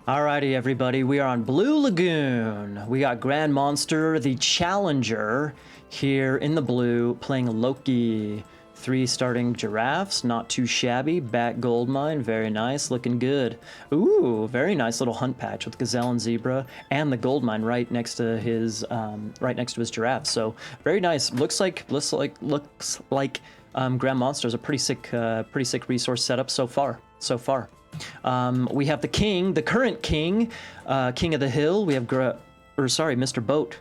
Alrighty, everybody, we are on Blue Lagoon. We got Grand Monster, the Challenger, here in the blue, playing Loki. 3 starting giraffes, not too shabby. Bat Goldmine, very nice, looking good. Ooh, very nice little hunt patch with gazelle and zebra, and the Goldmine right next to his giraffe. So very nice. Looks like Grand Monster is a pretty sick resource setup so far. We have the king, the current king, king of the hill. We have Mr. Boat,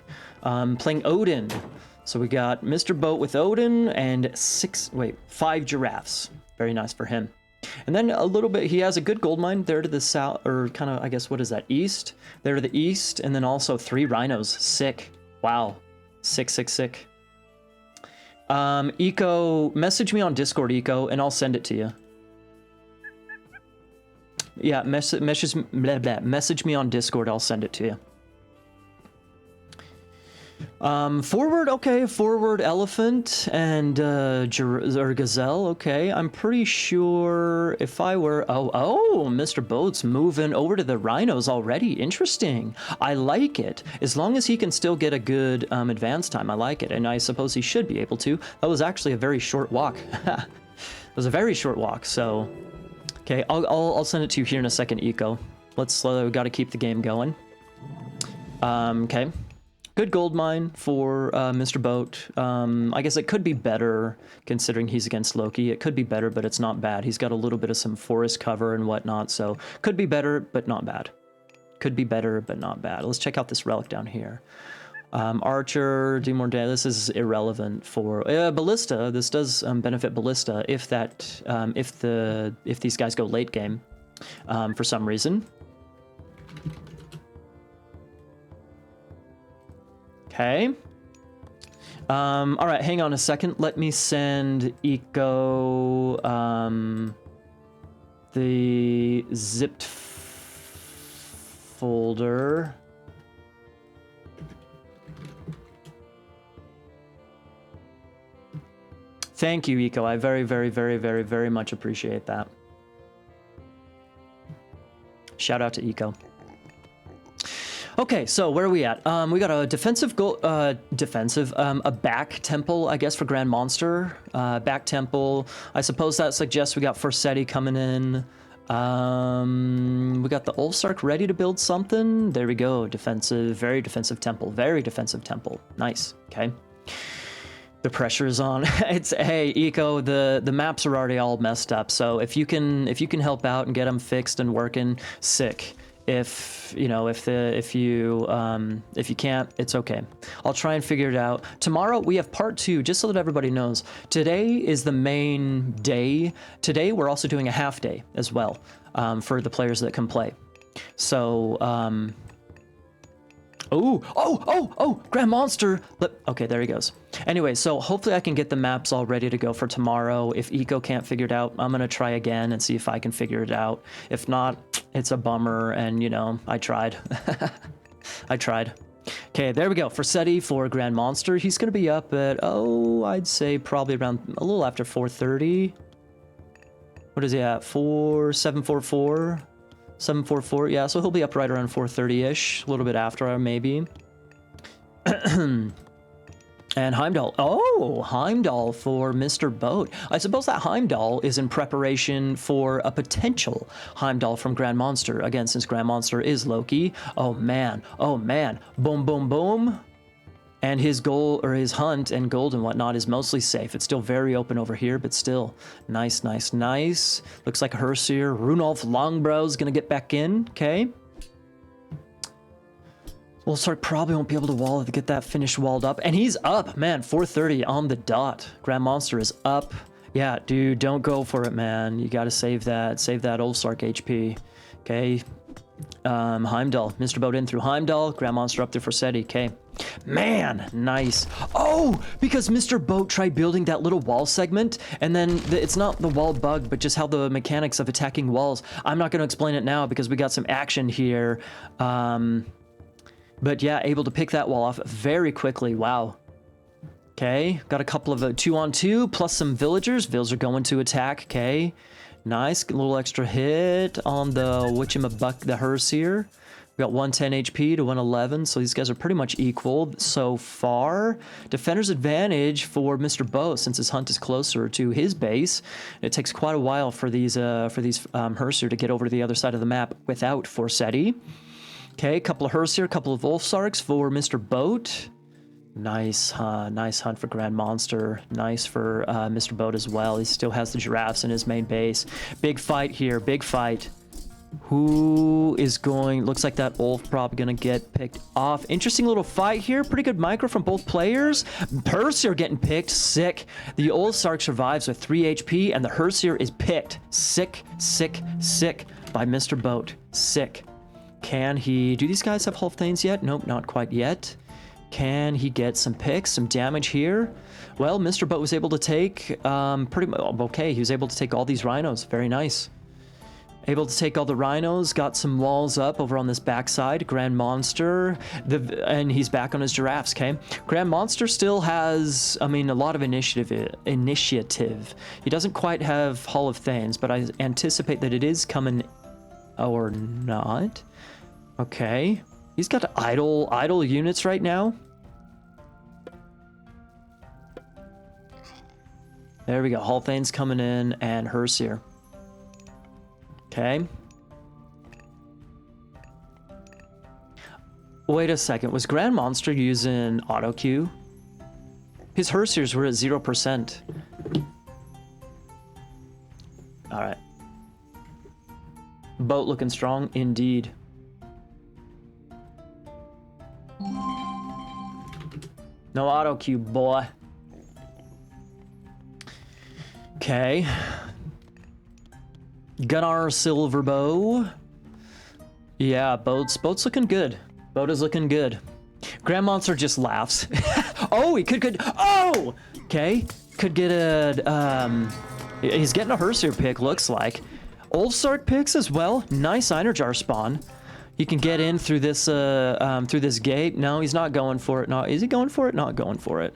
playing Odin. So we got Mr. Boat with Odin and 5 giraffes. Very nice for him. And then a little bit, he has a good gold mine there to the south, or kind of, I guess, what is that, east? There to the east, and then also 3 rhinos. Sick. Wow. Sick. Eco, message me on Discord, Eco, and I'll send it to you. Yeah, message me on Discord, I'll send it to you. Forward, okay, forward elephant and or gazelle, okay. I'm pretty sure if I were, oh, Mr. Boat's moving over to the rhinos already. Interesting. I like it. As long as he can still get a good advance time, I like it, and I suppose he should be able to. That was actually a very short walk. It was a very short walk, so okay, I'll send it to you here in a second, Eco. Let's got to keep the game going. Okay. Good gold mine for Mr. Boat. I guess it could be better considering he's against Loki. It could be better, but it's not bad. He's got a little bit of some forest cover and whatnot, so could be better, but not bad. Could be better, but not bad. Let's check out this relic down here. Archer, do more damage. This is irrelevant for Ballista. This does benefit Ballista if these guys go late game for some reason. Okay. All right, hang on a second. Let me send Eco the zipped folder. Thank you, Eco. I very much appreciate that. Shout out to Eco. Okay, so where are we at? We got a a back temple, I guess, for Grand Monster. Back temple. I suppose that suggests we got Forseti coming in. We got the Ulfsark ready to build something. There we go. Defensive, very defensive temple. Very defensive temple. Nice. Okay. The pressure is on. Hey, Eco, the maps are already all messed up. So if you can help out and get them fixed and working, sick. If you can't, it's okay. I'll try and figure it out. Tomorrow we have part 2, just so that everybody knows. Today is the main day. Today we're also doing a half day as well for the players that can play. So, oh, Grand Monster. Okay, there he goes. Anyway, so hopefully I can get the maps all ready to go for tomorrow. If Eco can't figure it out, I'm going to try again and see if I can figure it out. If not, it's a bummer, and, I tried. I tried. Okay, there we go. Forseti for Grand Monster. He's going to be up at, I'd say probably around a little after 4:30. What is he at? 744? 744, yeah, so he'll be up right around 4:30-ish, a little bit after, maybe. And Heimdall. Oh, Heimdall for Mr. Boat. I suppose that Heimdall is in preparation for a potential Heimdall from Grand Monster. Again, since Grand Monster is Loki. Oh, man. Boom, boom, boom. And his goal, or his hunt and gold and whatnot is mostly safe. It's still very open over here, but still. Nice. Looks like Hersier. Runolf Longbrow's gonna get back in, okay? Ulfsark probably won't be able to get that finished walled up. And he's up, man, 4:30 on the dot. Grand Monster is up. Yeah, dude, don't go for it, man. You gotta save that Ulfsark HP, okay? Heimdall, Mr. Boat in through Heimdall, Grand Monster up there for Forseti, okay. Man, nice. Oh, because Mr. Boat tried building that little wall segment, and then it's not the wall bug, but just how the mechanics of attacking walls. I'm not going to explain it now because we got some action here. But yeah, able to pick that wall off very quickly. Wow. Okay, got a couple of 2-on-2 plus some villagers. Vills are going to attack, okay. Nice, a little extra hit on the whatchamabuck, the Herseer. We got 110 HP to 111, so these guys are pretty much equal so far. Defender's advantage for Mr. Boat since his hunt is closer to his base. It takes quite a while for these Herseer to get over to the other side of the map without Forsetti. Okay, a couple of Herseer, a couple of Wolfsarks for Mr. Boat. Nice, nice hunt for Grand Monster. Nice for Mr. Boat as well. He still has the giraffes in his main base. Big fight here, big fight. Who is going... Looks like that Wolf probably going to get picked off. Interesting little fight here. Pretty good micro from both players. Herseer getting picked. Sick. The old Sark survives with 3 HP, and the Herseer is picked. Sick, sick, sick by Mr. Boat. Sick. Can he... Do these guys have Hull of Thanes yet? Nope, not quite yet. Can he get some picks, some damage here? Well, Mr. Boat was able to take... pretty much... Okay, he was able to take all these rhinos. Very nice. Able to take all the rhinos, got some walls up over on this backside. Grand Monster, and he's back on his giraffes, okay? Grand Monster still has, I mean, a lot of initiative. He doesn't quite have Hall of Thanes, but I anticipate that it is coming, or not. Okay. He's got idle units right now. There we go. Hall of Thanes coming in, and Herseer. Okay. Wait a second. Was Grand Monster using auto queue? His Herseers were at 0%. Alright. Boat looking strong indeed. No auto queue, boy. Okay. Gunnar Silverbow. Yeah, Boat's looking good. Boat is looking good. Grand Monster just laughs. Oh, he could. Oh! Okay. Could get a, he's getting a Herseer pick, looks like. Old Sark picks as well. Nice Einerjar spawn. He can get in through this, through this gate. No, he's not going for it. No, is he going for it? Not going for it.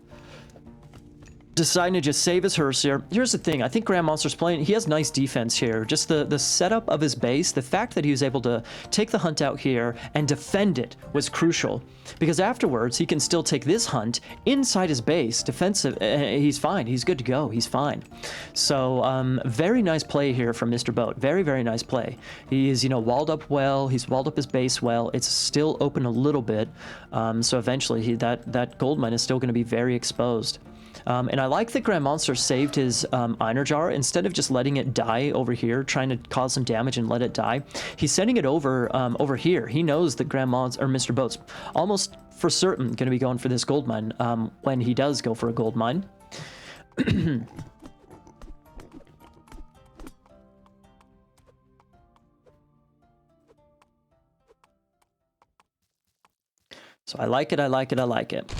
Deciding to just save his Herseer. Here's the thing, I think Grand Monster's playing, he has nice defense here. Just the setup of his base, the fact that he was able to take the hunt out here and defend it was crucial. Because afterwards, he can still take this hunt inside his base, defensive, he's fine, he's good to go, he's fine. So, very nice play here from Mr. Boat, very, very nice play. He's, you know, walled up well, he's walled up his base well, it's still open a little bit, so eventually that gold mine is still going to be very exposed. And I like that Grand Monster saved his Einerjar. Instead of just letting it die over here, trying to cause some damage and let it die, he's sending it over over here. He knows that Grand Monster, or Mr. Boat's almost for certain going to be going for this gold mine when he does go for a gold mine. So I like it, I like it, I like it.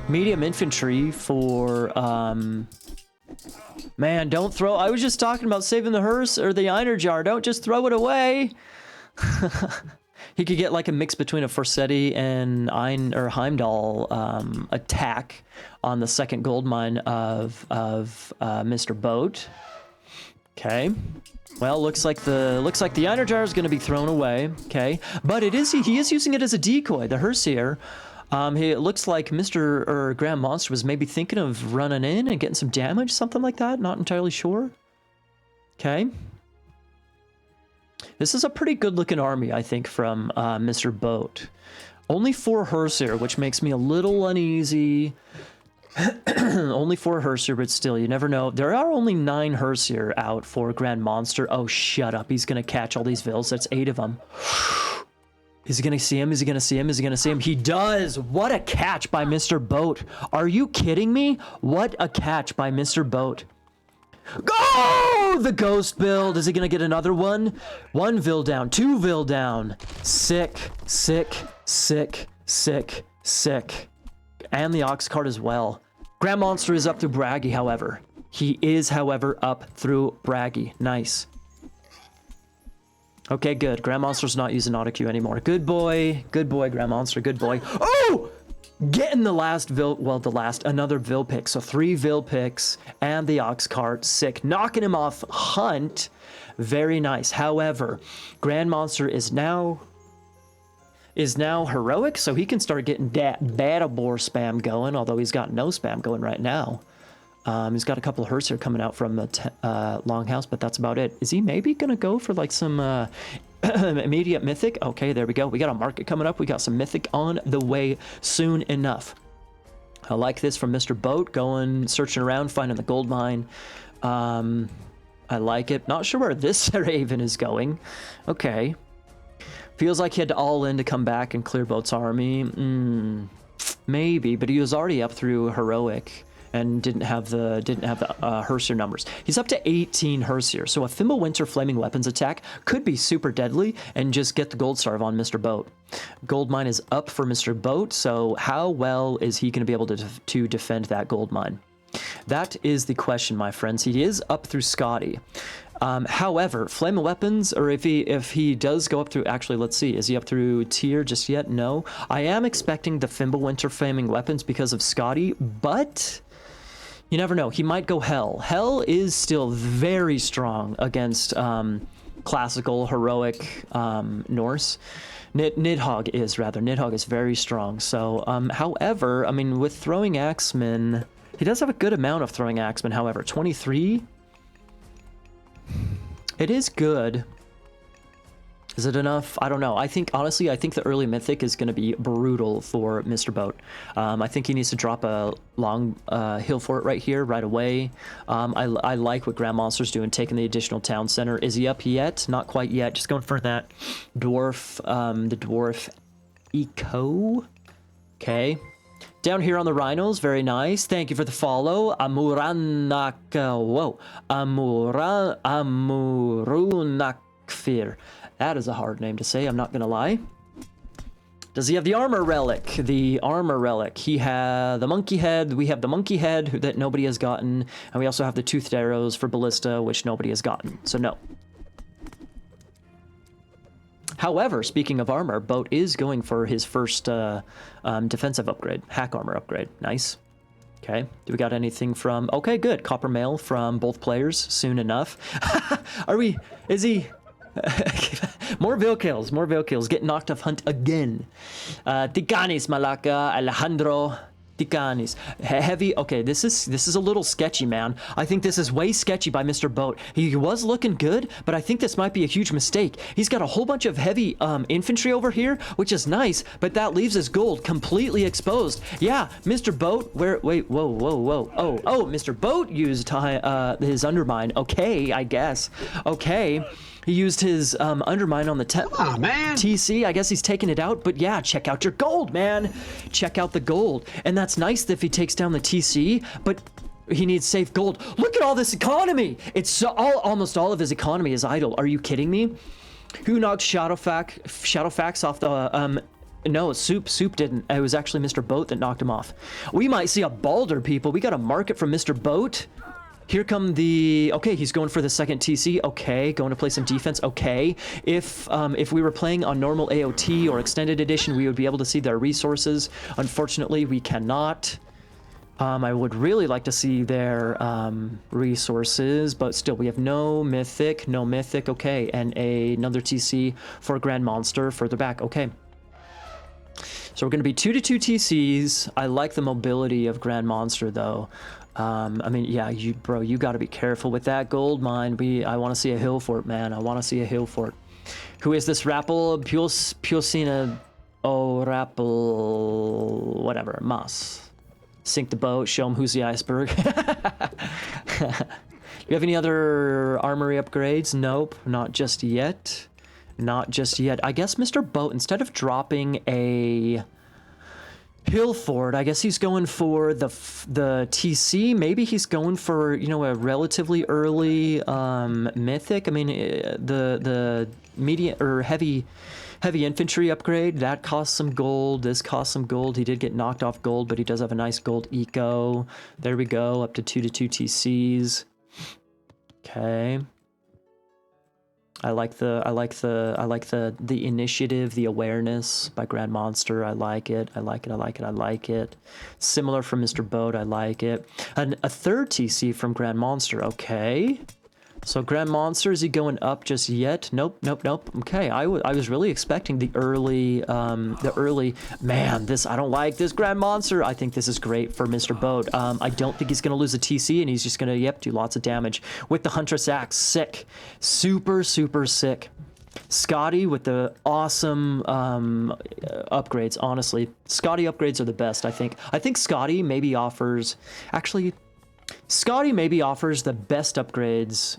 Medium infantry for, man, don't throw, I was just talking about saving the hearse or the Einerjar, don't just throw it away. He could get like a mix between a Forsetti and Heimdall attack on the second gold mine of Mr. Boat. Okay. Well, looks like the Einerjar is going to be thrown away. Okay, but he is using it as a decoy. The Herseer. It looks like Grand Monster was maybe thinking of running in and getting some damage, something like that. Not entirely sure. Okay. This is a pretty good-looking army, I think, from Mr. Boat. Only 4 Herseer, which makes me a little uneasy. Only 4 Herseer, but still, you never know. There are only 9 Herseer out for Grand Monster. Oh, shut up. He's going to catch all these Vils. That's 8 of them. Is he going to see him? Is he going to see him? Is he going to see him? He does! What a catch by Mr. Boat. Are you kidding me? What a catch by Mr. Boat. Go! The ghost build. Is he going to get another one? 1 Vil down. 2 Vil down. Sick. Sick. Sick. Sick. Sick. And the Ox card as well. Grand Monster is up through Braggy, however. He is, however, up through Braggy. Nice. Okay, good. Grand Monster's not using auto queue anymore. Good boy. Good boy, Grand Monster. Good boy. Oh! getting the last another Vil pick. So 3 Vil picks and the Ox Cart. Sick. Knocking him off Hunt. Very nice. However, Grand Monster is now heroic, so he can start getting that Battlebore spam going, although he's got no spam going right now. He's got a couple of Hearths here coming out from the Longhouse, but that's about it. Is he maybe going to go for like some immediate Mythic? Okay, there we go. We got a market coming up. We got some Mythic on the way soon enough. I like this from Mr. Boat, going, searching around, finding the gold mine. I like it. Not sure where this Raven is going. Okay. Feels like he had to all in to come back and clear Boat's army. Maybe, but he was already up through heroic and didn't have the Hearths numbers. He's up to 18 Hearths here, so a Fimbulwinter Flaming Weapons attack could be super deadly and just get the Gold Starve on Mr. Boat. Gold mine is up for Mr. Boat, so how well is he going to be able to defend that gold mine? That is the question, my friends. He is up through Scotty. However, Flaming Weapons, or if he does go up through, actually, let's see, is he up through tier just yet? No. I am expecting the Fimbulwinter Flaming Weapons because of Scotty, but you never know. He might go Hell. Hell is still very strong against classical, heroic Norse. Nidhogg is very strong. So, however, I mean, with Throwing Axeman, he does have a good amount of Throwing Axeman, however. 23? It is good. Is it enough? I don't know. Honestly, I think the early Mythic is going to be brutal for Mr. Boat. I think he needs to drop a long hill fort right here, right away. I like what Grand Monster's doing, taking the additional town center. Is he up yet? Not quite yet. Just going for that dwarf, the dwarf eco. Okay. Down here on the Rhinos, very nice. Thank you for the follow. Amurunakfir. That is a hard name to say, I'm not gonna lie. Does he have the armor relic? The armor relic. He had the monkey head. We have the monkey head that nobody has gotten. And we also have the toothed arrows for ballista, which nobody has gotten. So no. However, speaking of armor, Boat is going for his first defensive upgrade. Hack armor upgrade. Nice. Okay. Do we got anything from... Okay, good. Copper mail from both players soon enough. Is he... more Vil kills. More Vil kills. Get knocked off Hunt again. Ticanis, Malaka, Alejandro... Ticanis. Heavy. Okay, this is a little sketchy, man. I think this is way sketchy by Mr. Boat. He was looking good, but I think this might be a huge mistake. He's got a whole bunch of heavy infantry over here, which is nice, but that leaves his gold completely exposed. Yeah, Mr. Boat, wait, whoa. Oh, Mr. Boat used his undermine. Okay, I guess. Okay. He used his undermine on the TC. I guess he's taking it out, but yeah, check out your gold, man. Check out the gold. And that's nice if he takes down the TC, but he needs safe gold. Look at all this economy. It's almost all of his economy is idle. Are you kidding me? Who knocked Shadowfax off the... No, Soup didn't. It was actually Mr. Boat that knocked him off. We might see a Balder, people. We got a market from Mr. Boat. Here come the... Okay, he's going for the second TC. Okay, going to play some defense. Okay. If we were playing on normal AOT or extended edition, we would be able to see their resources. Unfortunately, we cannot. I would really like to see their resources, but still, we have no mythic. Okay, and another TC for Grand Monster further back. Okay. So we're going to be 2-2 TCs. I like the mobility of Grand Monster, though. I mean, yeah, you got to be careful with that gold mine. I want to see a hill fort, man. I want to see a hill fort. Who is this Rappel? Pulsina... Oh, Rappel... Whatever. Mas. Sink the boat. Show him who's the iceberg. Do you have any other armory upgrades? Nope. Not just yet. Not just yet. I guess Mr. Boat, instead of dropping a... hill fort, I guess he's going for the TC. Maybe he's going for, you know, a relatively early mythic. I mean, the medium or heavy infantry upgrade that costs some gold. This costs some gold. He did get knocked off gold, but he does have a nice gold eco. There we go, up to 2-2 TCs. Okay. I like the initiative, the awareness by Grand Monster. I like it. I like it. I like it. I like it. Similar from Mr. Boat. I like it. And a third TC from Grand Monster. Okay. So Grand Monster, is he going up just yet? Nope, nope, nope. Okay, I was really expecting the early, man, I don't like this Grand Monster. I think this is great for Mr. Boat. I don't think he's going to lose a TC, and he's just going to, yep, do lots of damage. With the Huntress Axe, sick. Super, super sick. Scotty with the awesome upgrades, honestly. Scotty upgrades are the best, I think. I think Scotty maybe offers, actually, Scotty maybe offers the best upgrades.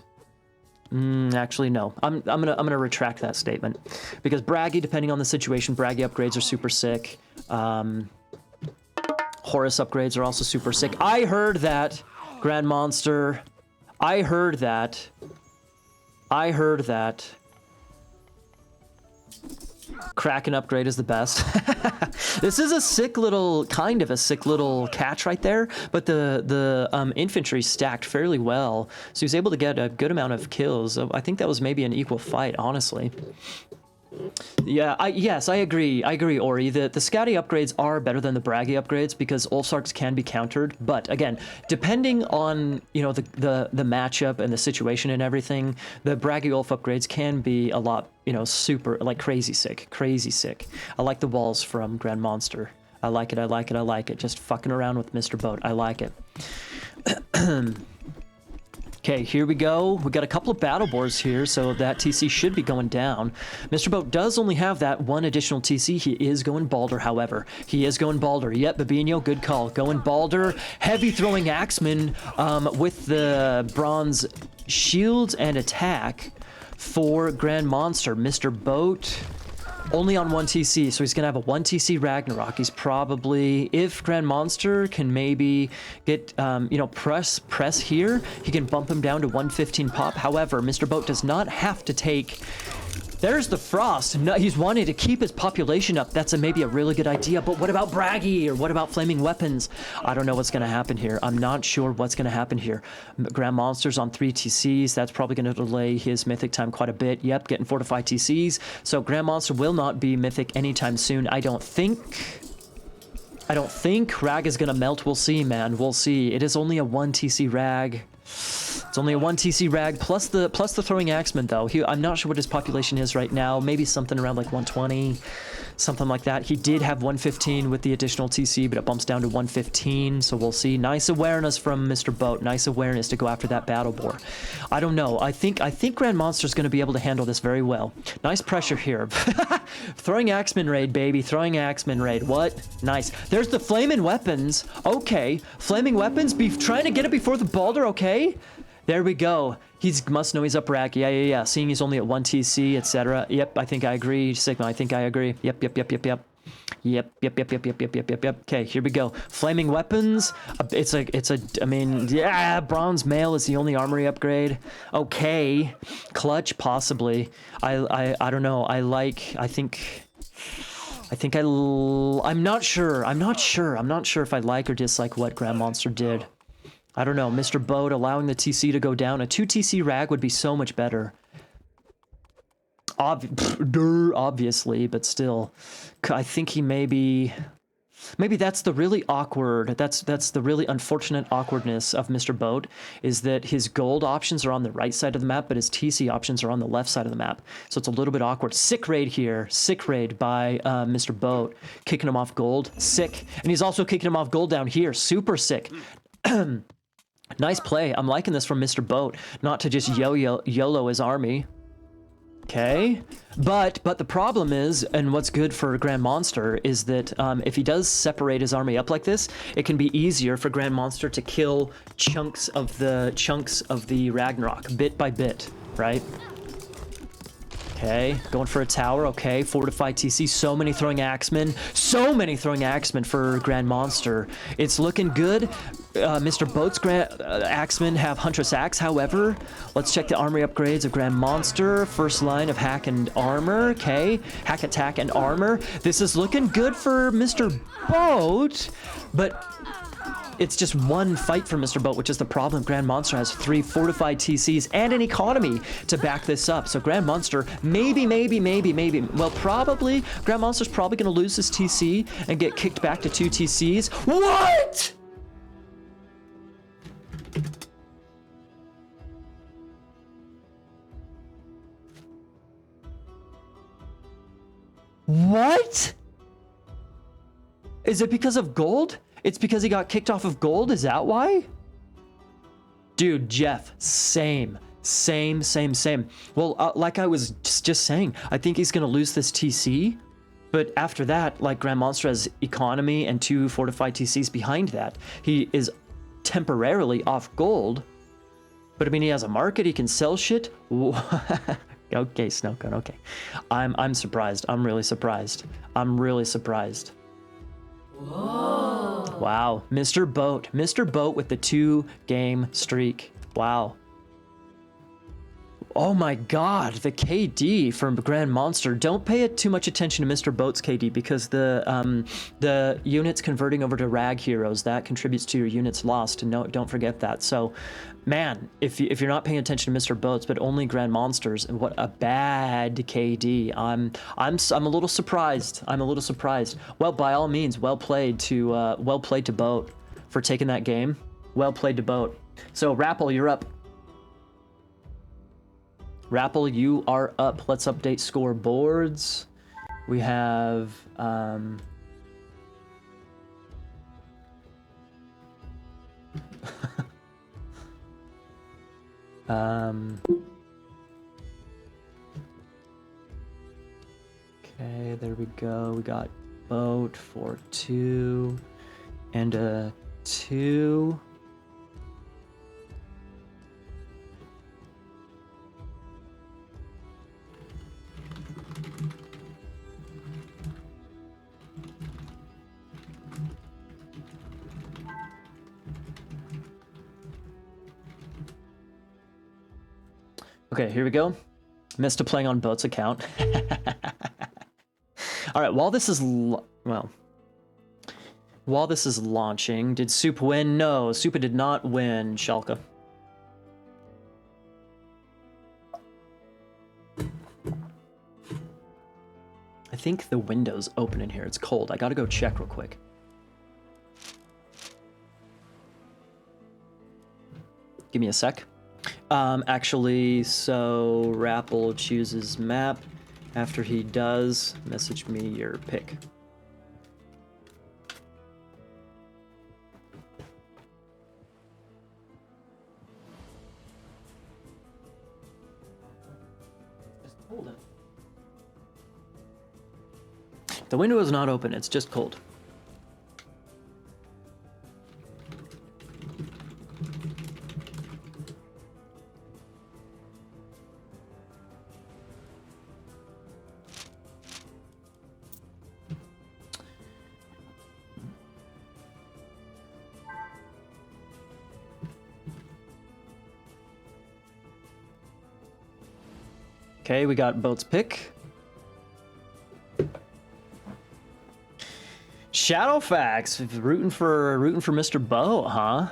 Actually, no. I'm gonna retract that statement, because Braggy, depending on the situation, Braggy upgrades are super sick. Horus upgrades are also super sick. I heard that, Grand Monster. I heard that. Kraken upgrade is the best. This is a sick little, kind of a sick little catch right there, but the infantry stacked fairly well, so he was able to get a good amount of kills. I think that was maybe an equal fight, honestly. Yeah, yes, I agree, Ori. The Scatty upgrades are better than the Braggy upgrades because Ulfsarks can be countered, but again, depending on, you know, the matchup and the situation and everything, the Braggy Ulf upgrades can be a lot, you know, super, like crazy sick, crazy sick. I like the walls from Grand Monster. I like it, I like it, I like it. Just fucking around with Mr. Boat. I like it. Okay, here we go. We got a couple of battle boars here, so that TC should be going down. Mr. Boat does only have that one additional TC. He is going Balder, however. He is going Balder. Yep, Babinho, good call. Going Balder. Heavy throwing Axeman with the bronze shields and attack for Grand Monster. Mr. Boat only on 1 TC, so he's gonna have a 1 TC Ragnarok. He's probably, if Grand Monster can maybe get, you know, press here, he can bump him down to 115 pop. However, Mr. Boat does not have to take. There's the Frost. No, he's wanting to keep his population up. That's maybe a really good idea, but what about Braggy, or what about Flaming Weapons? I don't know what's gonna happen here. I'm not sure what's gonna happen here. Grand Monster's on 3 TCs. That's probably gonna delay his Mythic time quite a bit. Yep, getting 4 to 5 TCs. So Grand Monster will not be Mythic anytime soon, I don't think. Rag is gonna melt. We'll see, man. We'll see. It is only a 1 TC Rag. It's only a 1 TC Rag plus the throwing Axeman, though. I'm not sure what his population is right now. Maybe something around like 120, something like that. He did have 115 with the additional TC, but it bumps down to 115, so we'll see. Nice awareness from Mr. Boat. Nice awareness to go after that battle boar. I don't know. I think Grand Monster's going to be able to handle this very well. Nice pressure here. Throwing Axeman raid, baby. Throwing Axeman raid. What? Nice. There's the Flaming Weapons. Okay. Flaming Weapons. Trying to get it before the Balder. Okay. There we go. He must know he's up rack. Yeah. Seeing he's only at 1 TC, etc. Yep, I think I agree. Sigma, I think I agree. Yep. Okay, here we go. Flaming Weapons. I mean, yeah, Bronze Mail is the only armory upgrade. Okay. Clutch, possibly. I don't know. I'm not sure. I'm not sure if I like or dislike what Grand Monster did. I don't know. Mr. Boat allowing the TC to go down. A 2 TC Rag would be so much better. Obviously, but still. I think he maybe that's the really awkward, that's the really unfortunate awkwardness of Mr. Boat, is that his gold options are on the right side of the map, but his TC options are on the left side of the map. So it's a little bit awkward. Sick raid here. Sick raid by Mr. Boat. Kicking him off gold. Sick. And he's also kicking him off gold down here. Super sick. Nice play. I'm liking this from Mr. Boat, not to just YOLO his army. Okay, but the problem is, and what's good for Grand Monster is that if he does separate his army up like this, it can be easier for Grand Monster to kill chunks of the Ragnarok bit by bit, right? Okay, going for a tower. Okay, fortified TC. So many throwing Axemen for Grand Monster. It's looking good. Mr. Boat's Axemen have Huntress Axe, however. Let's check the armory upgrades of Grand Monster. First line of hack and armor. Okay, hack, attack, and armor. This is looking good for Mr. Boat, but It's just one fight for Mr. Boat, which is the problem. Grand Monster has 3 fortified TCs and an economy to back this up. So Grand Monster, maybe, well, probably, Grand Monster's probably going to lose his TC and get kicked back to 2 TCs. What? What? Is it because of gold? It's because he got kicked off of gold? Is that why? Dude, Jeff, same. Well, like I was just saying, I think he's going to lose this TC. But after that, like Grand Monster has economy and 2 fortified TCs behind that. He is temporarily off gold. But I mean, he has a market, he can sell shit. Okay, Snowcone, okay. I'm surprised. I'm really surprised. Whoa. Wow, Mr. Boat with the 2-game streak. Wow. Oh my god, the KD from Grand Monster. Don't pay too much attention to Mr. Boat's KD because the units converting over to rag heroes, that contributes to your units lost, and no, don't forget that. So, man, if you're not paying attention to Mr. Boats, but only Grand Monsters, and what a bad KD. I'm a little surprised. Well, by all means, well played to Boat for taking that game. Well played to Boat. So, Rapple, you're up. Rapple, you are up. Let's update scoreboards. We have okay, there we go. We got Boat for 2 and a 2. Okay, here we go. Missed a playing on Boat's account. All right, while this is launching, did Soup win? No, Soup did not win, Schalke. I think the window's open in here. It's cold. I gotta go check real quick. Give me a sec. Actually, so Rapple chooses map. After he does, message me your pick. Just hold it. The window is not open, it's just cold. Okay, we got Boat's pick. Shadowfax rooting for Mr. Boat, huh?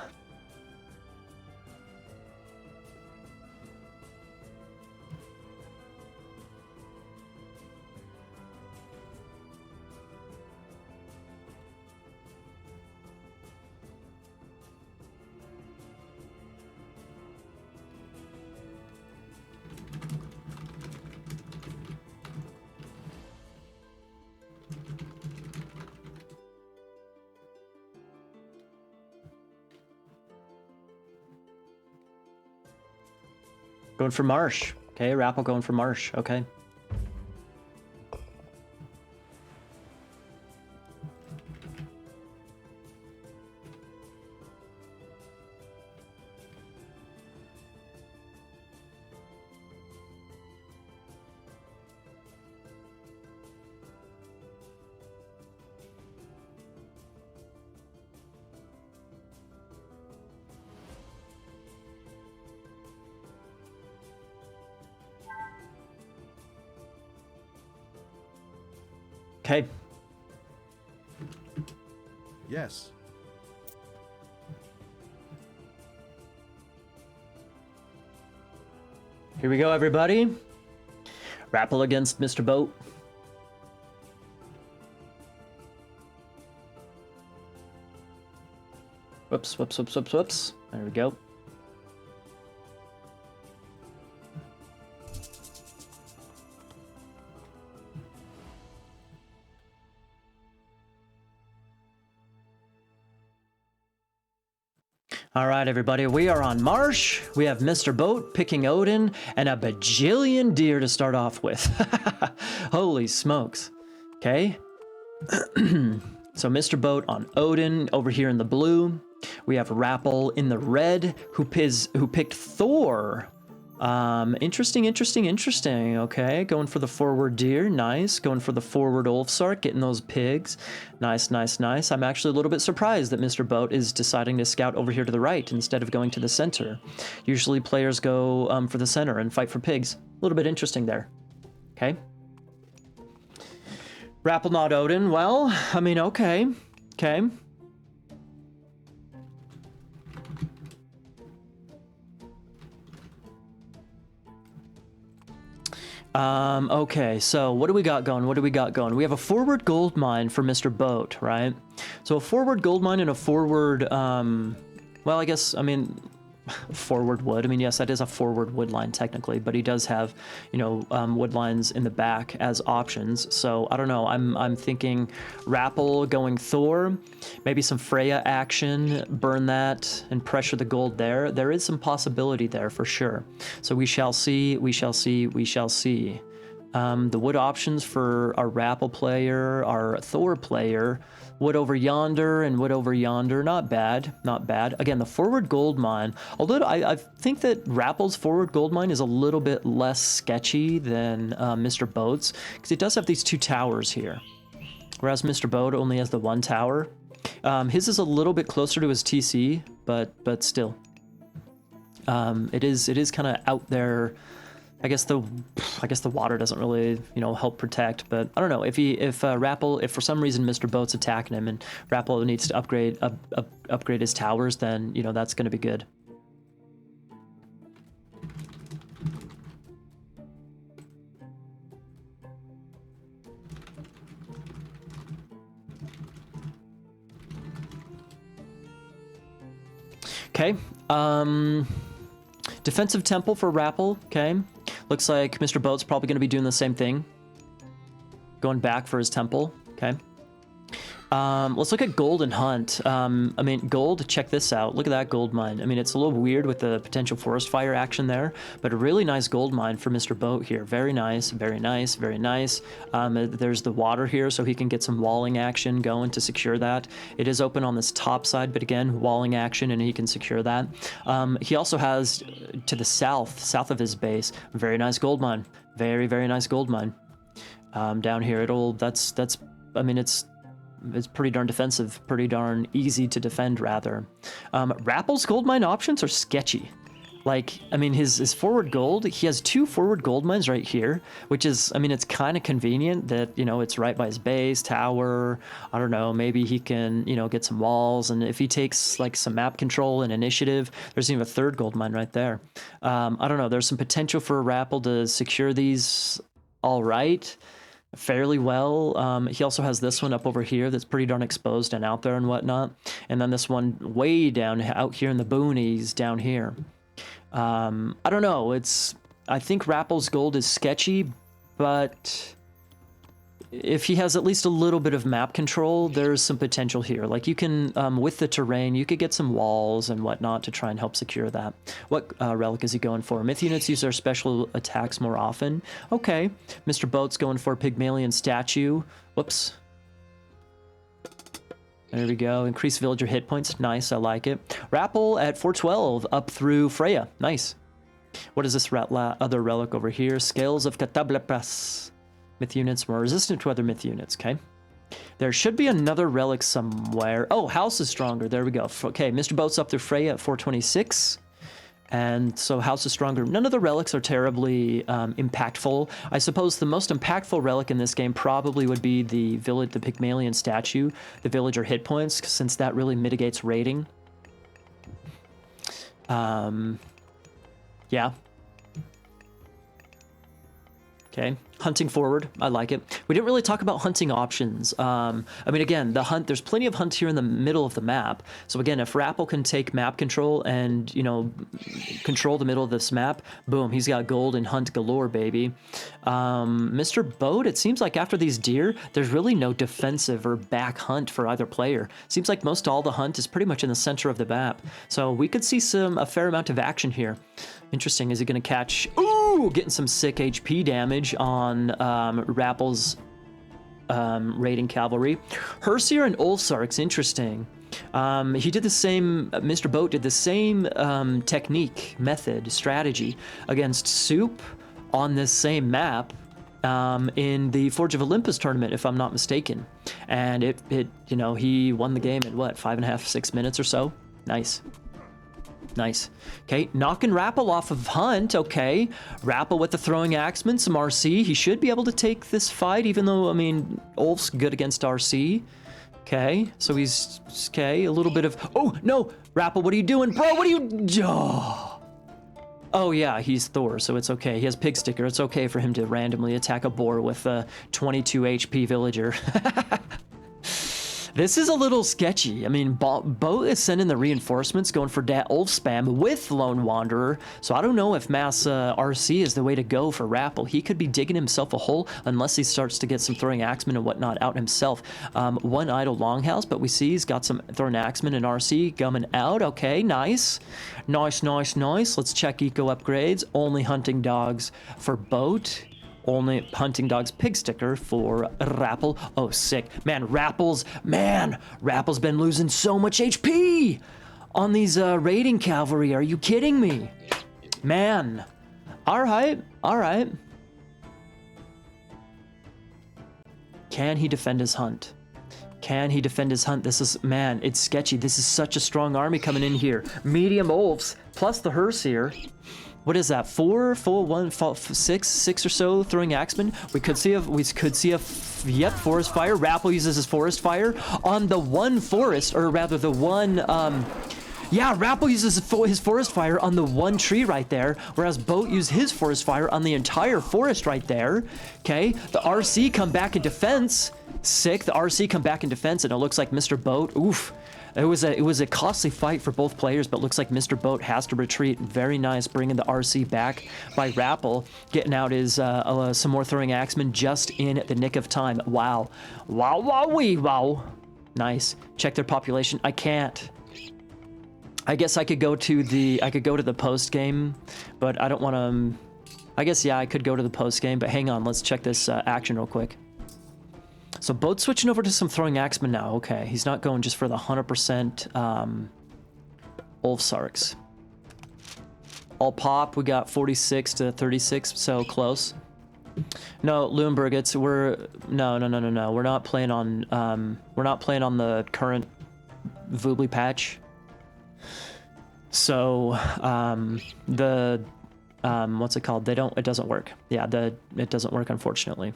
Going for Marsh. Okay, Rapple going for Marsh. Okay. Okay. Yes. Here we go, everybody. Rapple against Mr. Boat. Whoops, whoops, whoops, whoops, whoops. There we go. All right, everybody, we are on Marsh. We have Mr. Boat picking Odin and a bajillion deer to start off with. Holy smokes. Okay. So Mr. Boat on Odin over here in the blue. We have Rapple in the red who picked Thor. Interesting. Okay, going for the forward deer. Nice. Going for the forward Ulfsark, getting those pigs. Nice. I'm actually a little bit surprised that Mr. Boat is deciding to scout over here to the right instead of going to the center. Usually players go for the center and fight for pigs. A little bit interesting there. Okay. Rapple not Odin. Well, I mean, okay. Okay, so what do we got going? We have a forward gold mine for Mr. Boat, right? So a forward gold mine and a forward, well, I guess, I mean, forward wood. I mean, yes, that is a forward wood line technically, but he does have, you know, wood lines in the back as options. So I don't know. I'm thinking Rapple going Thor, maybe some Freya action, burn that and pressure the gold there. There is some possibility there for sure. So we shall see. The wood options for our Rapple player, our Thor player, wood over yonder and wood over yonder, not bad. Again, the forward gold mine, although I think that Rapple's forward gold mine is a little bit less sketchy than Mr. Boat's, because it does have these two towers here, whereas Mr. Boat only has the one tower. His is a little bit closer to his TC, but still, it is kind of out there. I guess the water doesn't really, you know, help protect, but I don't know if Rapple, if for some reason Mr. Boat's attacking him and Rapple needs to upgrade his towers, then, you know, that's going to be good. Okay. Defensive temple for Rapple. Okay. Looks like Mr. Boat's probably going to be doing the same thing. Going back for his temple. Okay. Let's look at gold and hunt. I mean, gold, check this out. Look at that gold mine. I mean, it's a little weird with the potential forest fire action there, but a really nice gold mine for Mr. Boat here. Very nice. There's the water here, so he can get some walling action going to secure that. It is open on this top side, but again, walling action, and he can secure that. He also has to the south of his base, very nice gold mine. Very nice gold mine. Down here, I mean, it's pretty darn defensive, pretty darn easy to defend, rather. Rapple's gold mine options are sketchy. Like, I mean, his forward gold, he has two forward gold mines right here, which is, I mean, it's kind of convenient that, you know, it's right by his base, tower. I don't know, maybe he can, you know, get some walls, and if he takes, like, some map control and initiative, there's even a third gold mine right there. I don't know, there's some potential for Rapple to secure these all right. Fairly well. He also has this one up over here that's pretty darn exposed and out there and whatnot. And then this one way down out here in the boonies down here. I don't know. I think Rapple's gold is sketchy, but if he has at least a little bit of map control, there's some potential here. Like you can, with the terrain, you could get some walls and whatnot to try and help secure that. What relic is he going for? Myth units use their special attacks more often. Okay, Mr. Boat's going for a Pygmalion statue. Whoops. There we go. Increase villager hit points. Nice, I like it. Rapple at 412 up through Freya. Nice. What is this other relic over here? Scales of Katablepas. Myth units more resistant to other myth units. Okay. There should be another relic somewhere. Oh, house is stronger. There we go. Okay, Mr. Boat's up through Freya at 426. And so house is stronger. None of the relics are terribly impactful. I suppose the most impactful relic in this game probably would be the Pygmalion statue, the villager hit points, since that really mitigates raiding. Yeah. Okay, hunting forward, I like it. We didn't really talk about hunting options. I mean, again, the hunt, there's plenty of hunt here in the middle of the map. So again, if Rapple can take map control and, you know, control the middle of this map, boom, he's got gold and hunt galore, baby. Mr. Boat, it seems like after these deer, there's really no defensive or back hunt for either player. Seems like most all the hunt is pretty much in the center of the map. So we could see a fair amount of action here. Interesting, is he gonna catch, ooh, getting some sick HP damage on Rapple's raiding cavalry. Hersier and Ulsark's interesting. He did the same, Mr. Boat did the same technique, method, strategy against Soup on this same map in the Forge of Olympus tournament, if I'm not mistaken. And it you know, he won the game in what, 5.5, 6 minutes or so? Nice. Nice. Okay, knocking Rapple off of Hunt. Okay, Rapple with the throwing axeman, some RC. He should be able to take this fight, even though, I mean, Ulf's good against RC. Okay, so he's, okay, a little bit of, oh, no, Rapple, what are you doing? Bro, what are you, oh yeah, he's Thor, so it's okay. He has pig sticker. It's okay for him to randomly attack a boar with a 22 HP villager. This is a little sketchy. I mean, Boat is sending the reinforcements, going for that Ulf spam with Lone Wanderer, so I don't know if mass RC is the way to go for Rapple. He could be digging himself a hole unless he starts to get some throwing axemen and whatnot out himself. One idle longhouse, but we see he's got some throwing axemen and RC coming out. Okay, nice. Nice, nice, nice. Let's check eco upgrades. Only hunting dogs for Boat. Only hunting dogs pig sticker for Rapple. Oh, sick. Man, Rapple's been losing so much HP on these raiding cavalry. Are you kidding me? Man. All right. All right. Can he defend his hunt? Can he defend his hunt? This is, man, it's sketchy. This is such a strong army coming in here. Medium Ulfs plus the Hersier. What is that? 6 or so throwing axemen. We could see a yep, forest fire. Rapple uses his forest fire on the one forest, or rather the one yeah, Rapple uses his forest fire on the one tree right there, whereas Boat used his forest fire on the entire forest right there. Okay, the RC come back in defense. Sick, the RC come back in defense, and it looks like Mr. Boat, oof. It was a costly fight for both players, but looks like Mr. Boat has to retreat. Very nice, bringing the RC back by Rapple, getting out his some more throwing axemen just in the nick of time. Wow, wow, wow, wee, wow. Nice. Check their population. I can't. I guess I could go to the post game, but I don't want to. I guess yeah, I could go to the post game, but hang on, let's check this action real quick. So Boat's switching over to some throwing axemen now. Okay, he's not going just for the 100% Ulfsarks. All pop, we got 46 to 36, so close. No, Luenberg, no. We're not playing on the current Voobly patch. So what's it called? It doesn't work. Yeah, it doesn't work, unfortunately.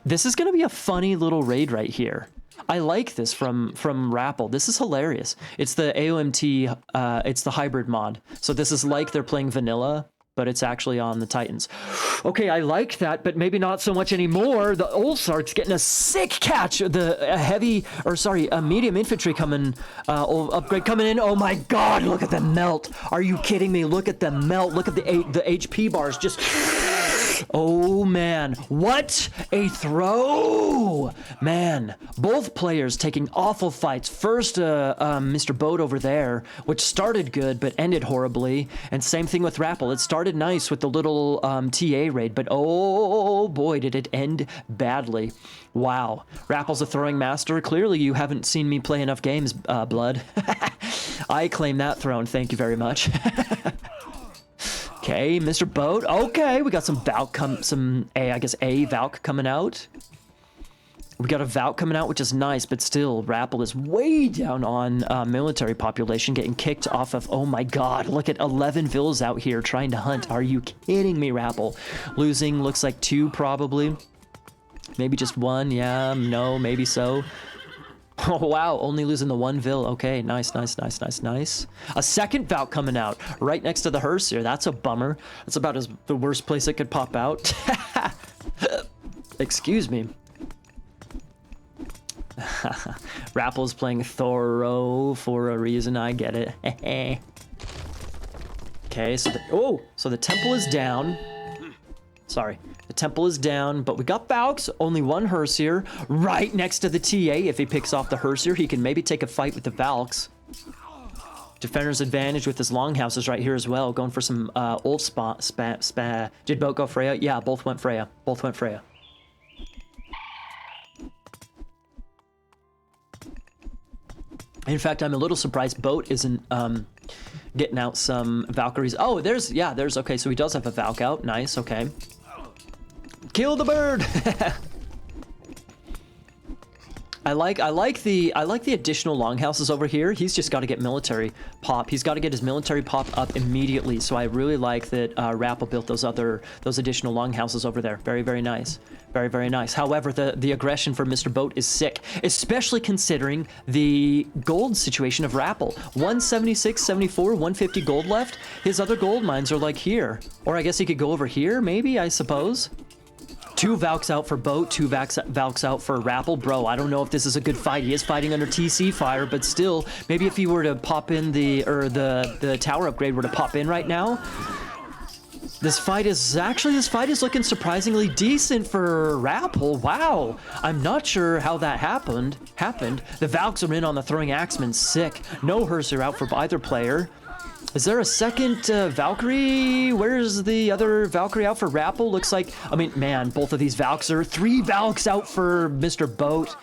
This is going to be a funny little raid right here. I like this from Rapple. This is hilarious. It's the AOMT, it's the hybrid mod. So this is like they're playing vanilla, but it's actually on the Titans. Okay, I like that, but maybe not so much anymore. The Ulsark's getting a sick catch. A medium infantry coming, upgrade coming in. Oh my God, look at the melt. Are you kidding me? Look at the melt. Look at the HP bars just... Oh man, what a throw! Man, both players taking awful fights. First, Mr. Boat over there, which started good but ended horribly. And same thing with Rapple. It started nice with the little TA raid, but oh boy, did it end badly. Wow, Rapple's a throwing master. Clearly you haven't seen me play enough games, Blood. I claim that throne, thank you very much. Okay, Mr. Boat. Okay, we got some Valk Valk coming out. We got a Valk coming out, which is nice, but still, Rapple is way down on military population, getting kicked off of, oh my God, look at 11 villas out here trying to hunt. Are you kidding me, Rapple? Losing, looks like 2 probably. Maybe just 1, yeah, no, maybe so. Oh, wow, only losing the 1 Vil. Okay, nice. A second Valk coming out right next to the Hersier. That's a bummer. That's about the worst place it could pop out. Excuse me. Rapple's playing Thorough for a reason, I get it. Okay, so the temple is down. Sorry, the temple is down, but we got Valks, only one Herseer, right next to the TA. If he picks off the Herseer, he can maybe take a fight with the Valks. Defender's advantage with his longhouses right here as well, going for some old spa. Did both go Freya? Yeah, both went Freya. Both went Freya. In fact, I'm a little surprised Boat isn't getting out some Valkyries. Oh, there's okay, so he does have a Valk out. Nice, okay. Kill the bird! I like the additional longhouses over here. He's just got to get military pop. He's got to get his military pop up immediately. So I really like that Rapple built those additional longhouses over there. Very, very nice. Very, very nice. However, the aggression for Mr. Boat is sick, especially considering the gold situation of Rapple. 176, 74, 150 gold left. His other gold mines are like here. Or I guess he could go over here, maybe, I suppose. 2 Valks out for Boat, 2 Valks out for Rapple. Bro, I don't know if this is a good fight. He is fighting under TC fire, but still, maybe if he were to pop in the tower upgrade were to pop in right now, this fight is looking surprisingly decent for Rapple. Wow, I'm not sure how that happened. The Valks are in on the throwing axeman, sick. No Herser out for either player. Is there a second Valkyrie? Where's the other Valkyrie out for Rapple? Looks like, I mean, man, both of these Valks are 3 Valks out for Mr. Boat.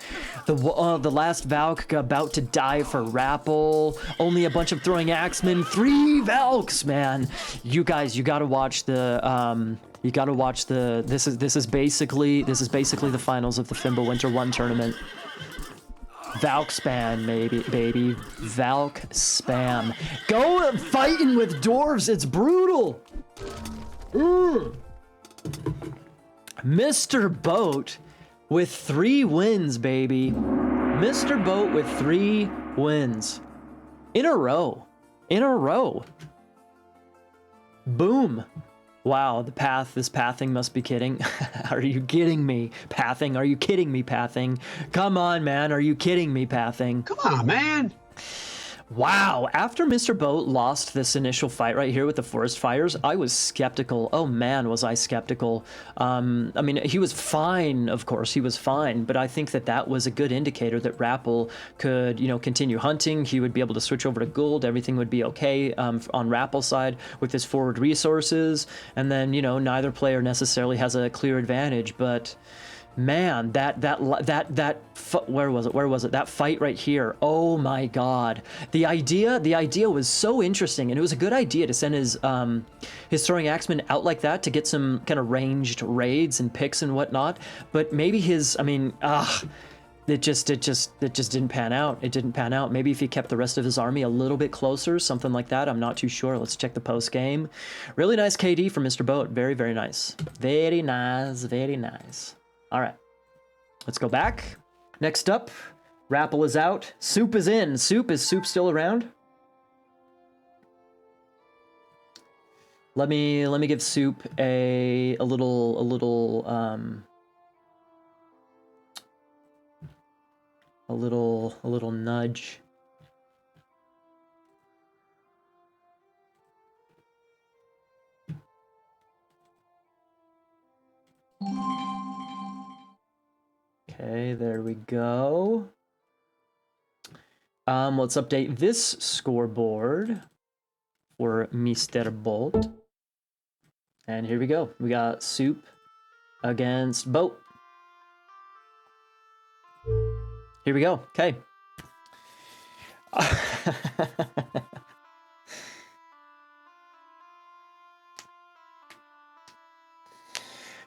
The last Valk about to die for Rapple. Only a bunch of throwing axemen. 3 Valks, man. You guys, you gotta watch the this is basically the finals of the Fimbulwinter 1 tournament. Valk spam, baby. Valk spam. Go fighting with dwarves. It's brutal. Mr. Boat with 3 wins, baby. Mr. Boat with 3 wins. In a row. Boom. Wow, this pathing must be kidding. Are you kidding me, pathing? Are you kidding me, pathing? Come on, man. Are you kidding me, pathing? Come on, man. Wow, after Mr. Boat lost this initial fight right here with the forest fires, I was skeptical. Oh man, was I skeptical. I mean, he was fine, of course, he was fine, but I think that was a good indicator that Rapple could, continue hunting. He would be able to switch over to gold. Everything would be okay on Rapple's side with his forward resources. And then, neither player necessarily has a clear advantage, but man, where was it? That fight right here. Oh my God. The idea was so interesting, and it was a good idea to send his throwing axeman out like that to get some kind of ranged raids and picks and whatnot. But maybe it just didn't pan out. It didn't pan out. Maybe if he kept the rest of his army a little bit closer, something like that. I'm not too sure. Let's check the post game. Really nice KD from Mr. Boat. Very, very nice. Very nice. Very nice. All right, let's go back. Next up, Rapple is out. Soup is in. Is Soup still around? Let me give Soup a little nudge. Okay, there we go. Let's update this scoreboard for Mr. Boat. And here we go. We got Soup against Boat. Here we go. Okay.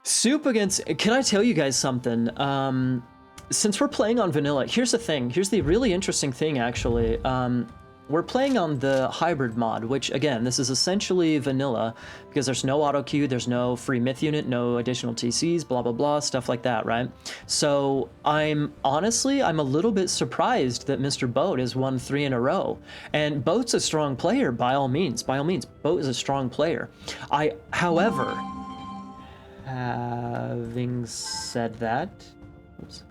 Soup against... Can I tell you guys something? Since we're playing on vanilla, here's the thing. Here's the really interesting thing, actually. We're playing on the hybrid mod, which, again, this is essentially vanilla, because there's no auto queue, there's no free myth unit, no additional TCs, blah, blah, blah, stuff like that, right? So I'm a little bit surprised that Mr. Boat has won 3 in a row. And Boat's a strong player, by all means. Boat is a strong player. However, Having said that, oops.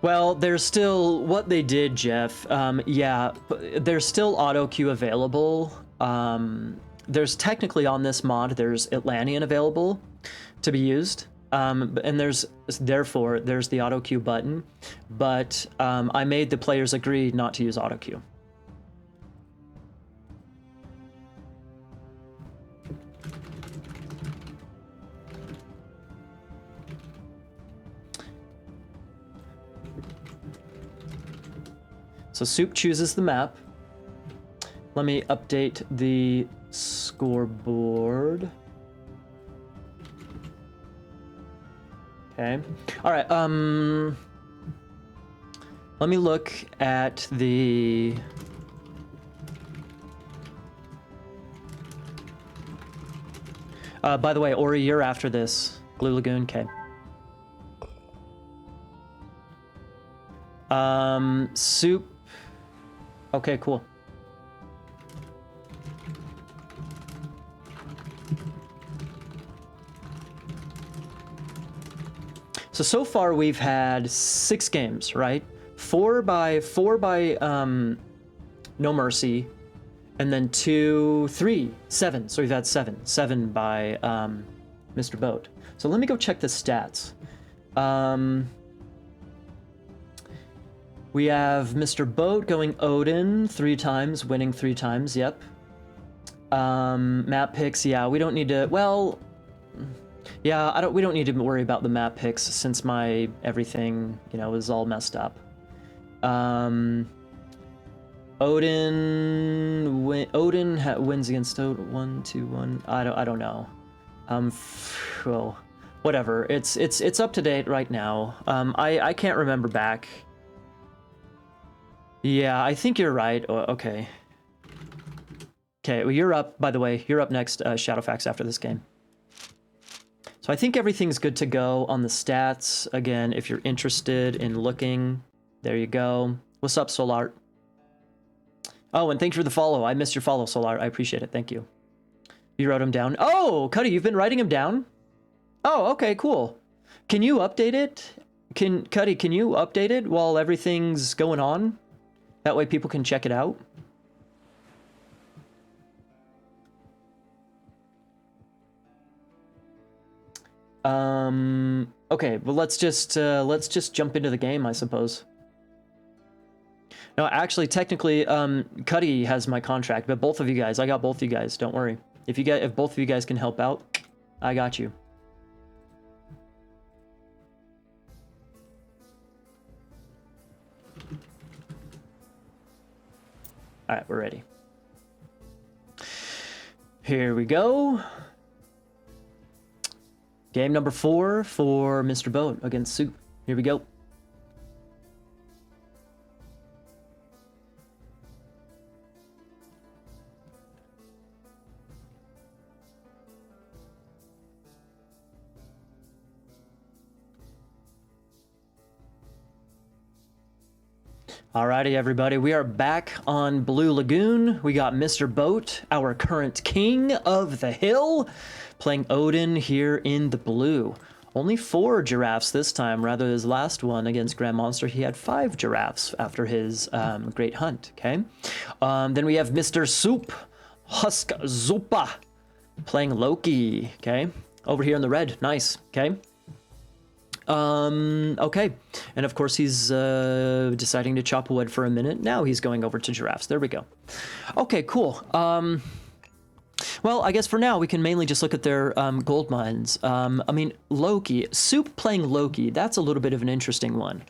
Well, there's still what they did, Jeff. Yeah, there's still auto queue available. There's technically on this mod, there's Atlantean available to be used. And therefore there's the auto queue button, but I made the players agree not to use auto queue. So Soup chooses the map. Let me update the scoreboard. Okay. All right. Let me look at the. By the way, Ori, you're after this. Glue Lagoon, okay. Soup. Okay, cool. So far we've had 6 games, right? 4 by No Mercy, and then 2, 3, 7. So we've had 7 by Mr. Boat. So let me go check the stats. We have Mr. Boat going Odin 3 times, winning 3 times, yep. Map picks, yeah, we don't need to, well, yeah, we don't need to worry about the map picks since my everything, you know, is all messed up. Odin wins against Odin 1, 2, 1. I don't know. Well, whatever. It's up to date right now. I can't remember back. Yeah, I think you're right. Okay. Okay, well, you're up, by the way. You're up next, Shadowfax, after this game. So I think everything's good to go on the stats. Again, if you're interested in looking, there you go. What's up, Solar? Oh, and thank you for the follow. I missed your follow, Solar. I appreciate it. Thank you. You wrote him down. Oh, Cuddy, you've been writing him down? Oh, okay, cool. Can you update it? Cuddy, can you update it while everything's going on? That way people can check it out. Okay, well let's just jump into the game, I suppose. No, actually, technically, Cuddy has my contract, but both of you guys, I got both of you guys. Don't worry. If both of you guys can help out, I got you. All right, we're ready. Here we go. Game number 4 for Mr. Boat against Soup. Here we go. Alrighty, everybody, we are back on Blue Lagoon. We got Mr. Boat, our current king of the hill, playing Odin here in the blue. Only 4 giraffes this time, rather than his last one against Grand Monster. He had 5 giraffes after his great hunt, okay? Then we have Mr. Soup, Husk Zupa, playing Loki, okay? Over here in the red, nice, okay? Okay, and of course he's deciding to chop wood for a minute. Now he's going over to giraffes. There we go. Okay, cool. Well, I guess for now we can mainly just look at their gold mines. I mean, Loki, Soup playing Loki, that's a little bit of an interesting one.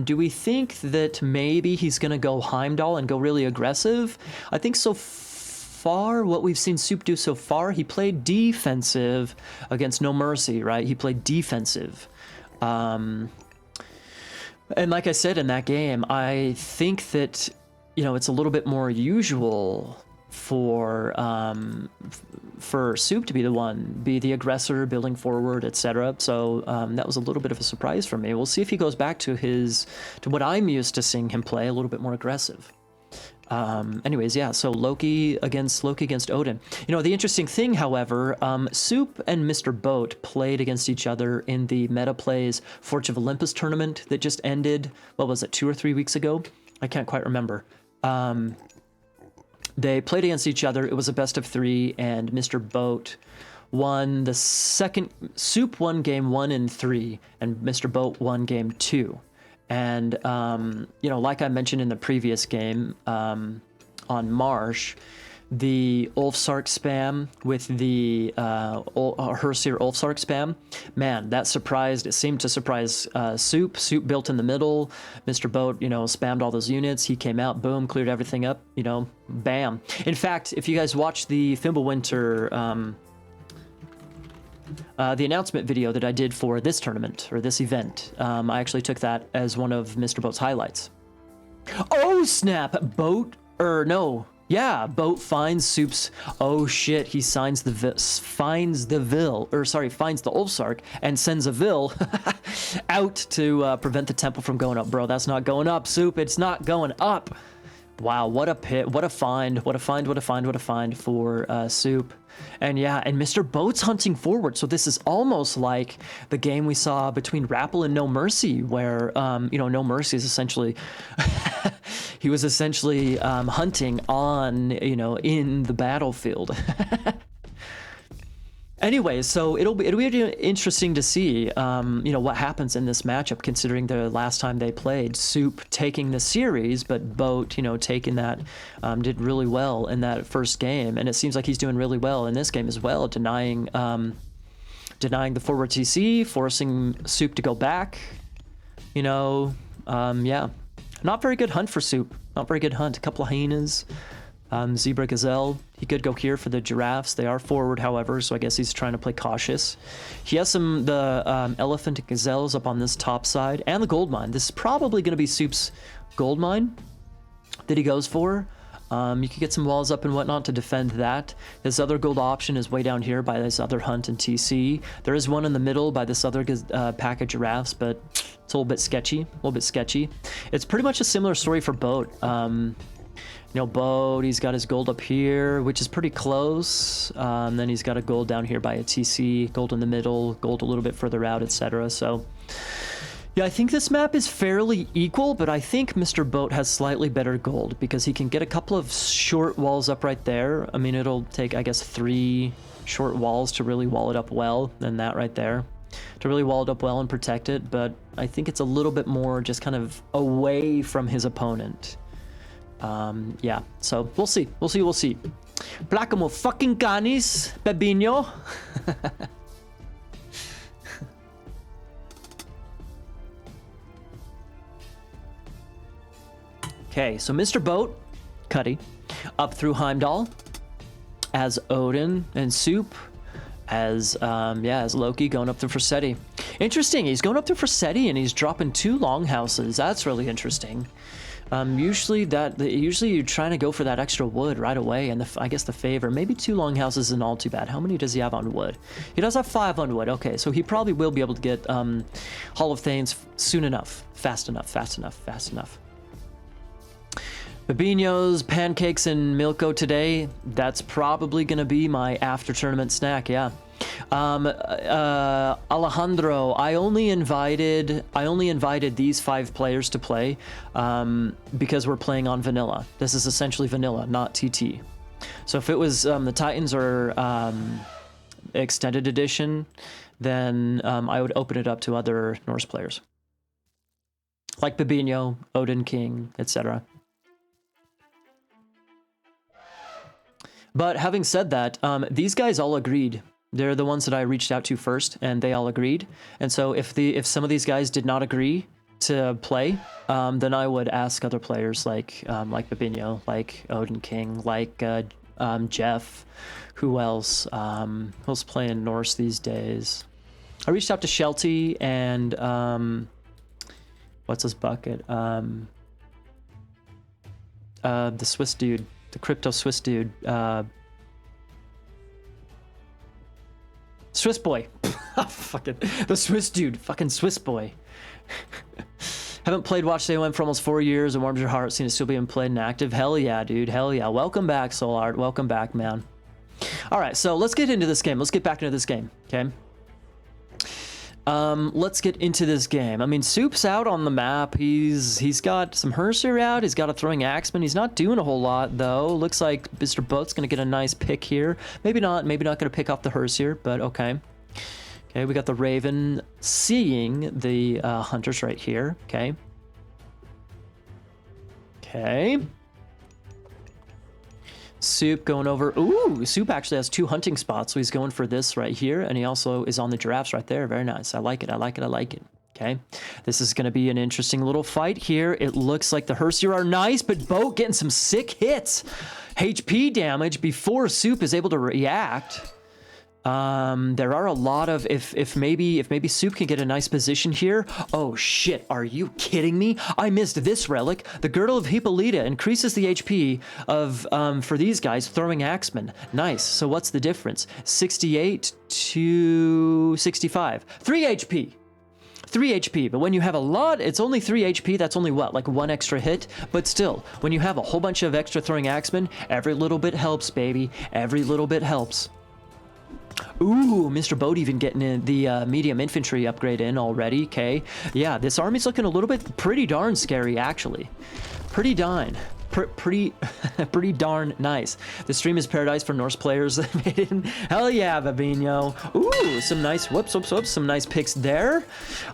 Do we think that maybe he's going to go Heimdall and go really aggressive? I think so far, what we've seen Soup do so far, he played defensive against No Mercy, right? He played defensive. And like I said in that game, I think that, you know, it's a little bit more usual for Soup to be the aggressor, building forward, etc. So that was a little bit of a surprise for me. We'll see if he goes back to what I'm used to seeing him play, a little bit more aggressive. Anyways, yeah, so Loki against Odin. You know, the interesting thing, however, Soup and Mr. Boat played against each other in the Meta Plays Forge of Olympus tournament that just ended, what was it, 2 or 3 weeks ago? I can't quite remember. They played against each other. It was a best of 3, and Mr. Boat won the second. Soup won game 1 and 3, and Mr. Boat won game 2. And, you know, like I mentioned in the previous game on Marsh, the Ulfsark spam with the Herseer Ulfsark spam, man, it seemed to surprise Soup. Soup built in the middle. Mr. Boat, you know, spammed all those units. He came out, boom, cleared everything up, you know, bam. In fact, if you guys watch the Fimbulwinter the announcement video that I did for this tournament, or this event, I actually took that as one of Mr. Boat's highlights. Oh, snap! Boat Boat finds Soup's... Oh, shit, he finds the Ulfsark and sends a Vil out to prevent the temple from going up. Bro, that's not going up, Soup. It's not going up. Wow, what a pit, what a find for Soup. And yeah, and Mr. Boat's hunting forward, so this is almost like the game we saw between Rappel and No Mercy, where, you know, No Mercy is essentially, he was essentially hunting on, you know, in the battlefield. Anyway, so it'll be interesting to see, you know, what happens in this matchup, considering the last time they played, Soup taking the series, but Boat, you know, taking that, did really well in that first game, and it seems like he's doing really well in this game as well, denying the forward TC, forcing Soup to go back, you know, yeah. Not very good hunt for Soup, not very good hunt, a couple of hyenas. Zebra Gazelle, he could go here for the giraffes. They are forward, however, so I guess he's trying to play cautious. He has the elephant and gazelles up on this top side, and the gold mine. This is probably going to be Soup's gold mine that he goes for. You could get some walls up and whatnot to defend that. His other gold option is way down here by this other hunt and TC. There is one in the middle by this other pack of giraffes, but it's a little bit sketchy. It's pretty much a similar story for Boat. You know, Boat, he's got his gold up here, which is pretty close. Then he's got a gold down here by a TC, gold in the middle, gold a little bit further out, etc. So, yeah, I think this map is fairly equal, but I think Mr. Boat has slightly better gold because he can get a couple of short walls up right there. I mean, it'll take, I guess, 3 short walls to really wall it up well, and that right there, to really wall it up well and protect it, but I think it's a little bit more just kind of away from his opponent. Yeah, so we'll see. Placamo fucking canis, Pepino. Okay, so Mr. Boat, Cuddy, up through Heimdall, as Odin and Soup, as Loki going up through Forseti. Interesting, he's going up through Forseti and he's dropping 2 longhouses. That's really interesting. Usually you're trying to go for that extra wood right away, and I guess the favor, maybe 2 longhouses isn't all too bad. How many does he have on wood? He does have 5 on wood. Okay, so he probably will be able to get Hall of Thanes soon enough, fast enough. Babino's pancakes and Milko today. That's probably gonna be my after tournament snack. Yeah. Alejandro, I only invited these 5 players to play because we're playing on vanilla. This is essentially vanilla, not TT. So if it was the Titans or extended edition, then I would open it up to other Norse players like Babino, Odin King, etc. But having said that, these guys all agreed. They're the ones that I reached out to first, and they all agreed. And so if some of these guys did not agree to play, then I would ask other players like Babino, like Odin King, like Jeff. Who else? Who's playing Norse these days? I reached out to Shelty and what's his bucket? The Swiss dude. The crypto Swiss dude. Swiss boy. Fucking the Swiss dude. Fucking Swiss boy. Haven't played Watch Day Went for almost 4 years. It warms your heart seeing it still being played and active. Hell yeah, dude. Hell yeah. Welcome back, Soul Art. Welcome back, man. All right, so let's get into this game. Let's get back into this game, okay? Let's get into this game. I mean, Soup's out on the map. He's got some Hersier out. He's got a throwing axeman. He's not doing a whole lot, though. Looks like Mr. Boat's going to get a nice pick here. Maybe not going to pick off the Hersier, but okay. Okay, we got the Raven seeing the hunters right here. Okay. Okay. Soup going over. Ooh, Soup actually has 2 hunting spots, so he's going for this right here, and he also is on the giraffes right there. Very nice. I like it. I like it. I like it. Okay. This is going to be an interesting little fight here. It looks like the Hersier are nice, but Boat getting some sick hits. HP damage before Soup is able to react. There are a lot of, if maybe Soup can get a nice position here. Oh shit, are you kidding me? I missed this relic. The Girdle of Hippolyta increases the HP of, for these guys, throwing axemen. Nice. So what's the difference? 68 to 65. 3 HP. 3 HP, but when you have a lot, it's only 3 HP. That's only what, like 1 extra hit? But still, when you have a whole bunch of extra throwing axemen, every little bit helps, baby. Every little bit helps. Ooh, Mr. Boat even getting in the medium infantry upgrade in already. Okay, yeah, this army's looking a little bit pretty darn scary, actually. Pretty darn nice. The stream is paradise for Norse players. Hell yeah, Babino. Ooh, some nice whoops, some nice picks there.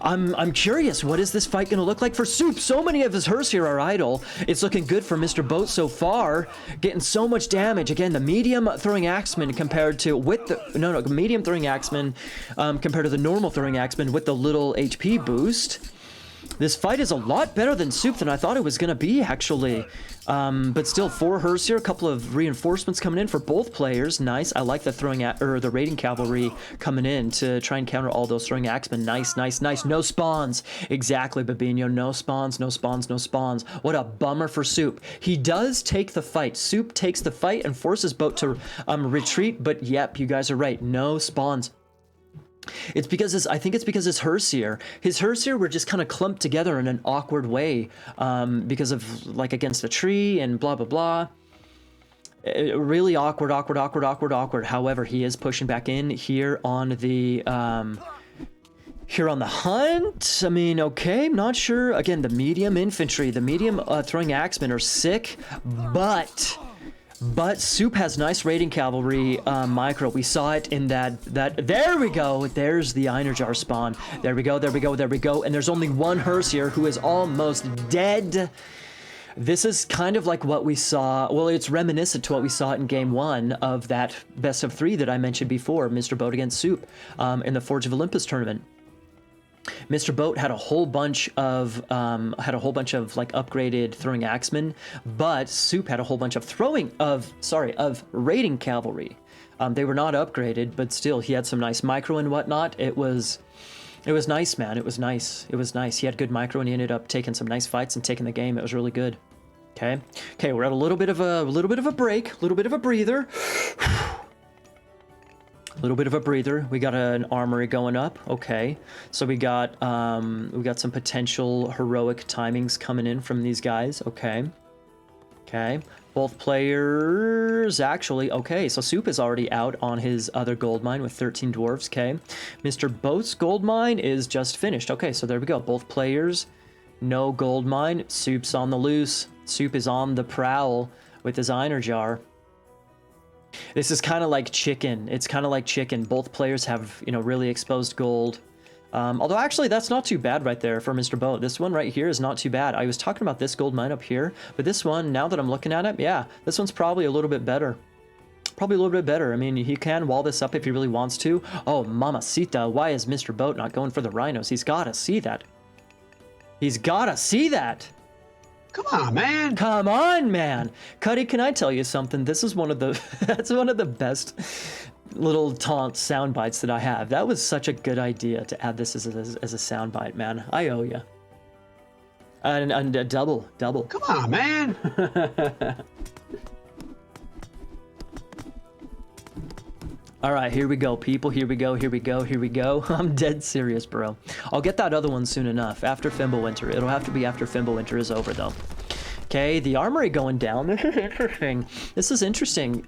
I'm curious, what is this fight gonna look like for Soup? So many of his Hersier are idle. It's looking good for Mr. Boat so far, getting so much damage. Again, the medium throwing axeman compared to medium throwing axeman compared to the normal throwing axeman with the little HP boost. This fight is a lot better than Soup than I thought it was going to be, actually. But still, 4 Hersier, a couple of reinforcements coming in for both players. Nice. I like the the raiding cavalry coming in to try and counter all those throwing axemen. Nice, nice, nice. No spawns. Exactly, Babino. No spawns, no spawns, no spawns. What a bummer for Soup. He does take the fight. Soup takes the fight and forces Boat to retreat. But yep, you guys are right. No spawns. It's because I think it's because his Hersier were just kind of clumped together in an awkward way, because of like against a tree and blah blah blah. Really awkward. However, he is pushing back in here on the hunt. I mean, okay, not sure. Again, the medium infantry, the medium throwing axemen are sick, but Soup has nice raiding cavalry micro. We saw it in that there we go. There's the Einerjar spawn. There we go. And there's only one Hersier who is almost dead. This is kind of like what we saw. Well, it's reminiscent to what we saw in game 1 of that best of 3 that I mentioned before, Mr. Boat against Soup, in the Forge of Olympus tournament. Mr. Boat had a whole bunch of like upgraded throwing axemen, but Soup had a whole bunch of raiding cavalry. They were not upgraded, but still he had some nice micro and whatnot. It was nice, man. It was nice. He had good micro and he ended up taking some nice fights and taking the game. It was really good. Okay, we're at a little bit of a break, a little bit of a breather. A little bit of a breather. We got an armory going up. Okay, so we got some potential heroic timings coming in from these guys. Okay, both players actually. Okay, so Soup is already out on his other gold mine with 13 dwarves. Okay, Mr. Boat's gold mine is just finished. Okay, so there we go. Both players, no gold mine. Soup's on the loose. Soup is on the prowl with his Einerjar. This is kind of like chicken. It's kind of like chicken. Both players have, really exposed gold. Although actually that's not too bad right there for Mr. Boat. This one right here is not too bad. I was talking about this gold mine up here, but this one, now that I'm looking at it, yeah, this one's probably a little bit better. Probably a little bit better. I mean, he can wall this up if he really wants to. Oh, mamacita, why is Mr. Boat not going for the rhinos? He's got to see that. He's got to see that. Come on, man. Come on, man. Cuddy, can I tell you something? This is one of the that's one of the best little taunt sound bites that I have. That was such a good idea to add this as a sound bite, man. I owe you. And double. Come on, man. All right, here we go, people. Here we go, here we go, here we go. I'm dead serious, bro. I'll get that other one soon enough, after Fimbulwinter. It'll have to be after Fimbulwinter is over, though. Okay, the armory going down. This is interesting. This is interesting.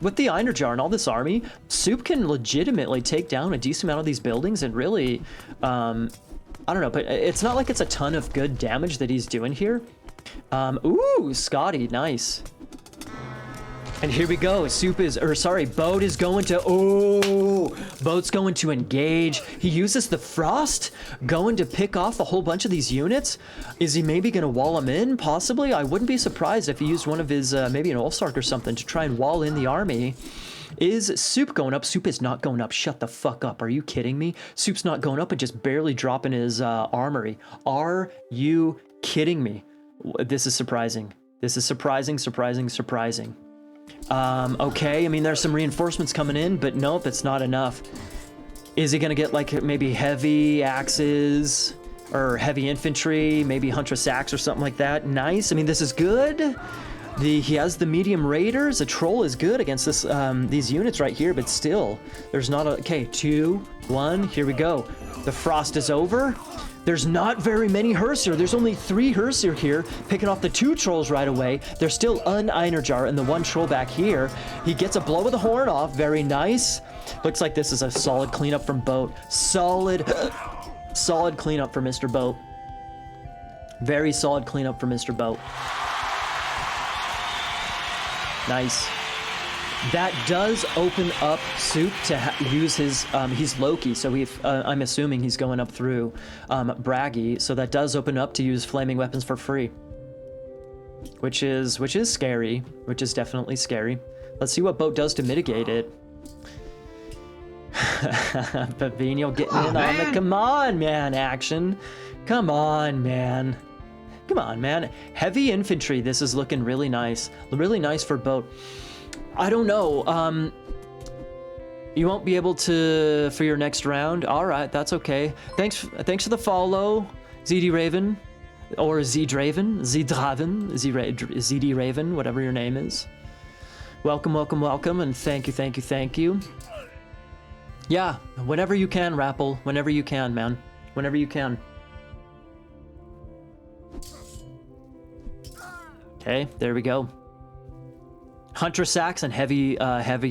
With the Einerjar and all this army, Soup can legitimately take down a decent amount of these buildings and really, I don't know, but it's not like it's a ton of good damage that he's doing here. Ooh, Scotty, nice. And here we go. Boat is going to, Boat's going to engage. He uses the Frost, going to pick off a whole bunch of these units. Is he maybe going to wall them in? Possibly. I wouldn't be surprised if he used one of his, maybe an Ulfsark or something to try and wall in the army. Is Soup going up? Soup is not going up. Shut the fuck up. Are you kidding me? Soup's not going up and just barely dropping his armory. Are you kidding me? This is surprising. This is surprising. Okay, I mean, there's some reinforcements coming in, but nope, it's not enough. Is he gonna get like maybe heavy axes or heavy infantry, maybe Huntress axe or something like that? Nice. I mean, this is good. He has the medium raiders. A troll is good against this these units right here, but still, there's not a. Okay, 2, 1. Here we go. The frost is over. There's not very many Hersier. There's only 3 Hersier here, picking off the 2 trolls right away. There's still an Einerjar and the 1 troll back here. He gets a blow of the horn off. Very nice. Looks like this is a solid cleanup from Boat. Solid cleanup for Mr. Boat. Very solid cleanup for Mr. Boat. Nice. That does open up Soup to use his, he's Loki, so I'm assuming he's going up through Braggy, so that does open up to use flaming weapons for free. Which is scary, which is definitely scary. Let's see what Boat does to mitigate it. Pavino getting in on the come on, man, action. Come on, man. Come on, man. Heavy infantry, this is looking really nice. Really nice for Boat. I don't know. You won't be able to for your next round. All right, that's okay. Thanks for the follow, ZD Raven, or Zdraven, ZD Raven, whatever your name is. Welcome, and thank you. Yeah, whenever you can, Rappel. Whenever you can, man. Whenever you can. Okay, there we go. Huntress axe and heavy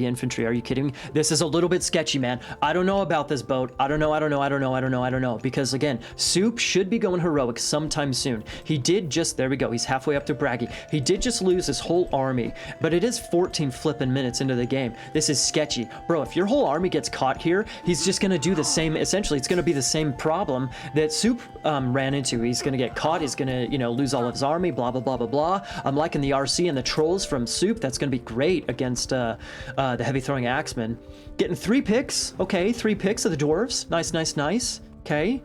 infantry. Are you kidding me? This is a little bit sketchy, man. I don't know about this Boat. I don't know. Because again, Soup should be going heroic sometime soon. He did just, there we go. He's halfway up to Braggy. He did just lose his whole army, but it is 14 flipping minutes into the game. This is sketchy. Bro, if your whole army gets caught here, he's just going to do the same. Essentially, it's going to be the same problem that Soup ran into. He's going to get caught. He's going to, lose all of his army, blah, blah, blah, blah, blah. I'm liking the RC and the trolls from Soup. That's going to be great against the heavy throwing axemen. Getting 3 picks. Okay, 3 picks of the dwarves. Nice. Okay.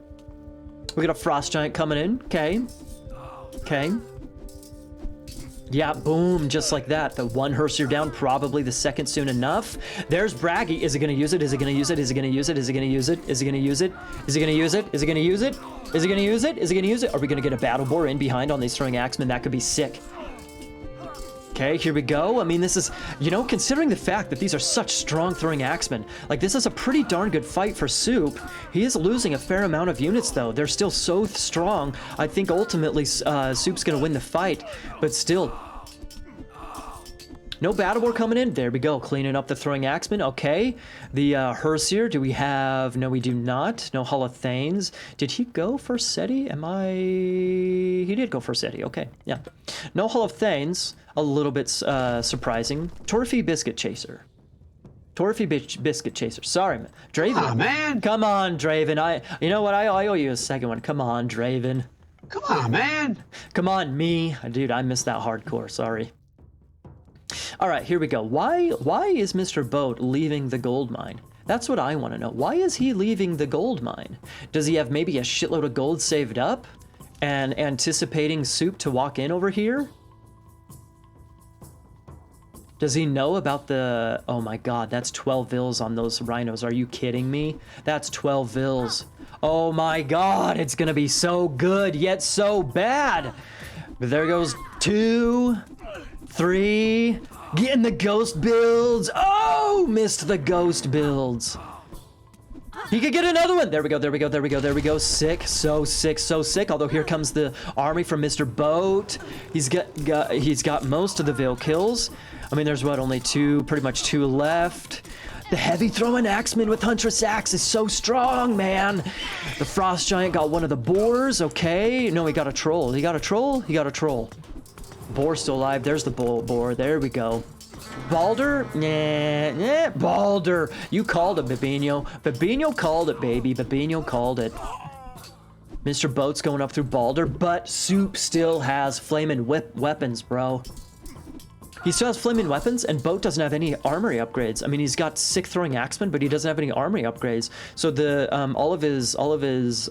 We got a frost giant coming in. Okay. Yeah, boom, just like that. The 1 Hersier down, probably the 2nd soon enough. There's Braggy. Is he gonna use it? Is he gonna use it? Are we gonna get a battle boar in behind on these throwing axemen? That could be sick. Okay, here we go. I mean, this is, considering the fact that these are such strong throwing axemen, like, this is a pretty darn good fight for Soup. He is losing a fair amount of units, though. They're still so strong. I think ultimately Soup's going to win the fight, but still. No battle boar coming in. There we go, cleaning up the throwing axemen. Okay, the Hersier, do we have? No, we do not. No Hall of Thanes. Did he go for Seti? He did go for Seti. Okay, yeah. No Hall of Thanes. A little bit surprising. Torfy Biscuit Chaser. Biscuit Chaser. Sorry, man. Draven. Oh, man. Come on, Draven. You know what? I owe you a second one. Come on, Draven. Come on, man. Come on, me. Dude, I missed that hardcore. Sorry. All right, here we go. Why is Mr. Boat leaving the gold mine? That's what I want to know. Why is he leaving the gold mine? Does he have maybe a shitload of gold saved up and anticipating Soup to walk in over here? Does he know about the... Oh my god, that's 12 vills on those rhinos. Are you kidding me? That's 12 vills. Oh my god, it's gonna be so good, yet so bad. But there goes 2, 3, Getting the ghost builds. Oh, missed the ghost builds. He could get another one. There we go, there we go, there we go, there we go. Sick, so sick, so sick. Although here comes the army from Mr. Boat. He's got most of the Veil kills. I mean, there's what, only two, pretty much two left. The heavy throwing axeman with Huntress Axe is so strong, man. The Frost Giant got one of the boars. Okay, no, he got a troll. He got a troll? He got a troll. Boar's still alive. There's the boar. There we go. Balder? Nah, Balder. You called it, Babino. Babino called it, baby. Babino called it. Mr. Boat's going up through Balder, but Soup still has flaming weapons, bro. He still has flaming weapons, and Boat doesn't have any armory upgrades. I mean, he's got sick throwing axemen, but he doesn't have any armory upgrades. So the all of his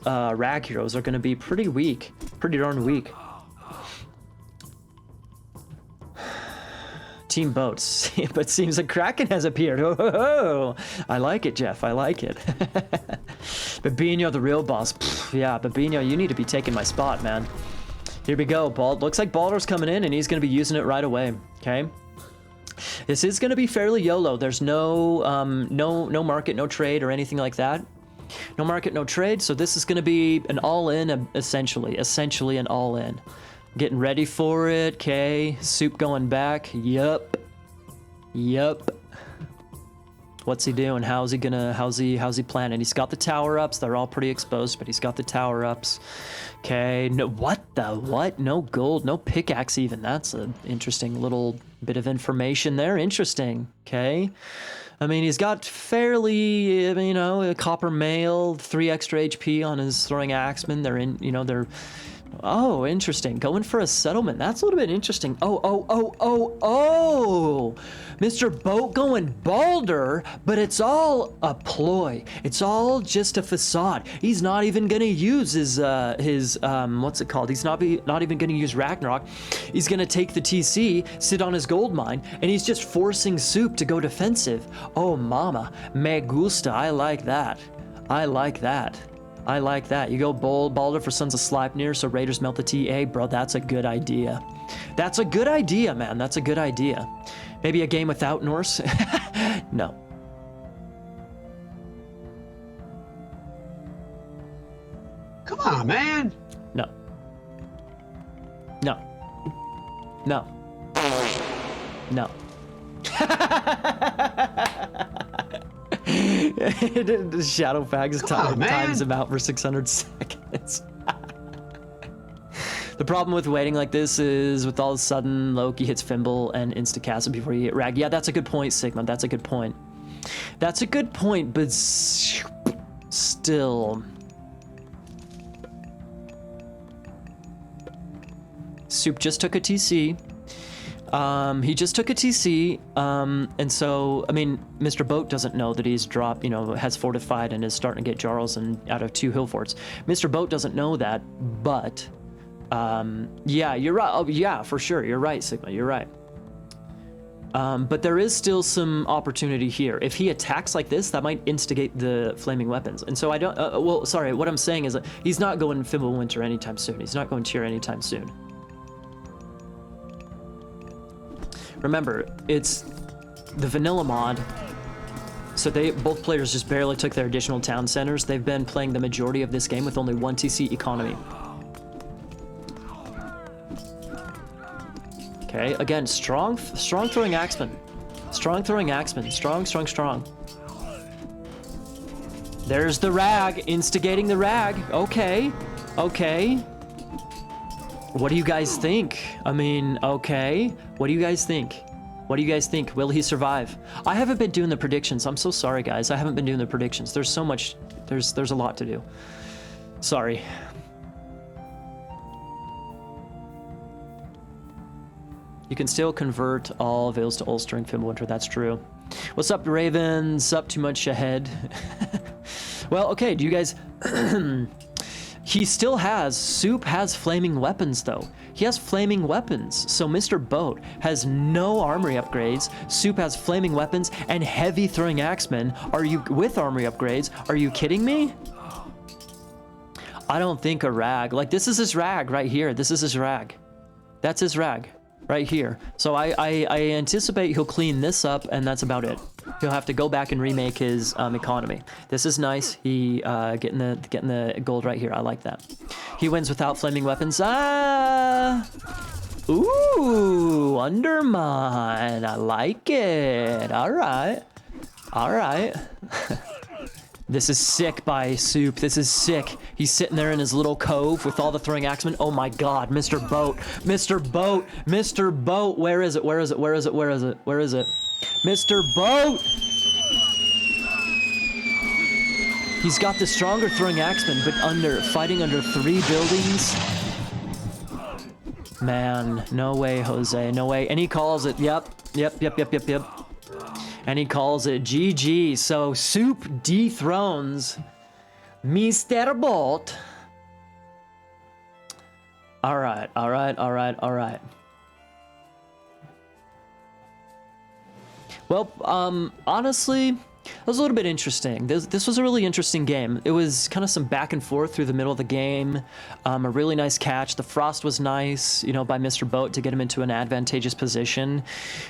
rag heroes are going to be pretty weak, pretty darn weak. Team Boats, but seems like Kraken has appeared. Oh, I like it, Jeff. I like it. Babino, the real boss. Pfft, yeah, Babino, you need to be taking my spot, man. Here we go. Looks like Balder's coming in, and he's going to be using it right away. Okay. This is going to be fairly YOLO. There's no market, no trade, or anything like that. No market, no trade. So this is going to be an all-in, essentially an all-in. Getting ready for it. Okay. Soup going back. Yup. What's he doing? How's he planning? He's got the tower ups. They're all pretty exposed, but he's got the tower ups. Okay. No, what? No gold, no pickaxe even. That's an interesting little bit of information there. Interesting. Okay. I mean, he's got fairly, a copper mail, 3 extra HP on his throwing axemen. They're oh, interesting. Going for a settlement. That's a little bit interesting. Oh. Mr. Boat going Balder, but it's all a ploy. It's all just a facade. He's not even going to use his what's it called? He's not even going to use Ragnarok. He's going to take the TC, sit on his gold mine, and he's just forcing Soup to go defensive. Oh, mama. Me gusta. I like that. You go Balder for Sons of Sleipnir, so Raiders melt the TA. Bro, that's a good idea. That's a good idea, man. That's a good idea. Maybe a game without Norse? No. Come on, man. No. Shadowfax times him out for 600 seconds. The problem with waiting like this is with all of a sudden Loki hits Fimbul and insta-cast it before you hit Rag. Yeah, that's a good point, Sigma. That's a good point. But still. Soup just took a TC. He just took a TC, and so, I mean, Mr. Boat doesn't know that he's dropped, has fortified and is starting to get Jarls and out of 2 hill forts. Mr. Boat doesn't know that, but, yeah, you're right. Oh, yeah, for sure. You're right, Sigma. You're right. But there is still some opportunity here. If he attacks like this, that might instigate the flaming weapons. And so I don't, well, sorry, what I'm saying is that he's not going Fimbulwinter anytime soon. He's not going Tyr anytime soon. Remember, it's the vanilla mod, so both players just barely took their additional town centers. They've been playing the majority of this game with only 1 TC economy. Okay, again, strong throwing axeman. Strong. There's the rag, instigating the rag. Okay. What do you guys think? I mean, okay. What do you guys think? Will he survive? I haven't been doing the predictions. I'm so sorry, guys. I haven't been doing the predictions. There's so much. There's a lot to do. Sorry. You can still convert all veils to ulstering Fimbulwinter. That's true. What's up, Ravens? Up too much ahead. Well, okay. Do you guys... He still has, Soup has flaming weapons though. He has flaming weapons. So Mr. Boat has no armory upgrades. Soup has flaming weapons and heavy throwing axemen. Are you with armory upgrades? Are you kidding me? I don't think a rag. Like, this is his rag right here. This is his rag. That's his rag. right here. So I anticipate he'll clean this up, and that's about it. He'll have to go back and remake his economy. This is nice. He getting the gold right here. I like that. He wins without flaming weapons. Ah, ooh, undermine. I like it. All right, all right. This is sick by Soup. This is sick. He's sitting there in his little cove with all the throwing axemen. Oh my god, Mr. Boat. Mr. Boat. Mr. Boat. Where is it? Where is it? Where is it? Where is it? Where is it? Mr. Boat! He's got the stronger throwing axemen, but fighting under 3 buildings. Man, no way, Jose. No way. And he calls it. Yep. And he calls it GG. So Soup dethrones Mr. Boat. All right. Well, honestly, it was a little bit interesting. This was a really interesting game. It was kind of some back and forth through the middle of the game. A really nice catch. The frost was nice, you know, by Mr. Boat to get him into an advantageous position.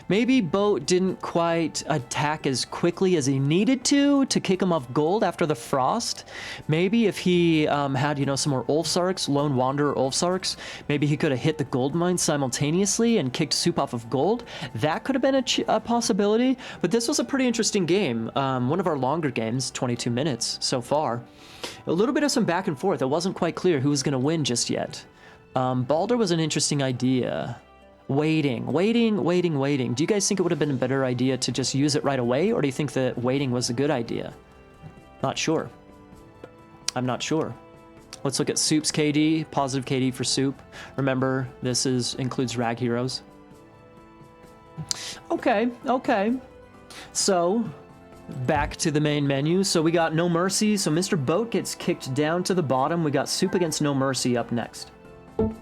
Maybe Boat didn't quite attack as quickly as he needed to kick him off gold after the frost. Maybe if he had, you know, some more Ulfsarks, Lone Wanderer Ulfsarks, maybe he could have hit the gold mine simultaneously and kicked Soup off of gold. That could have been a possibility, but this was a pretty interesting game. One of our longer games, 22 minutes so far. A little bit of some back and forth. It wasn't quite clear who was going to win just yet. Balder was an interesting idea. Waiting. Do you guys think it would have been a better idea to just use it right away, or do you think that waiting was a good idea? Not sure. I'm not sure. Let's look at Soup's KD. Positive KD for Soup. Remember, this includes Rag Heroes. Okay. So, back to the main menu. So we got No Mercy. So Mr. Boat gets kicked down to the bottom. We got Soup against No Mercy up next.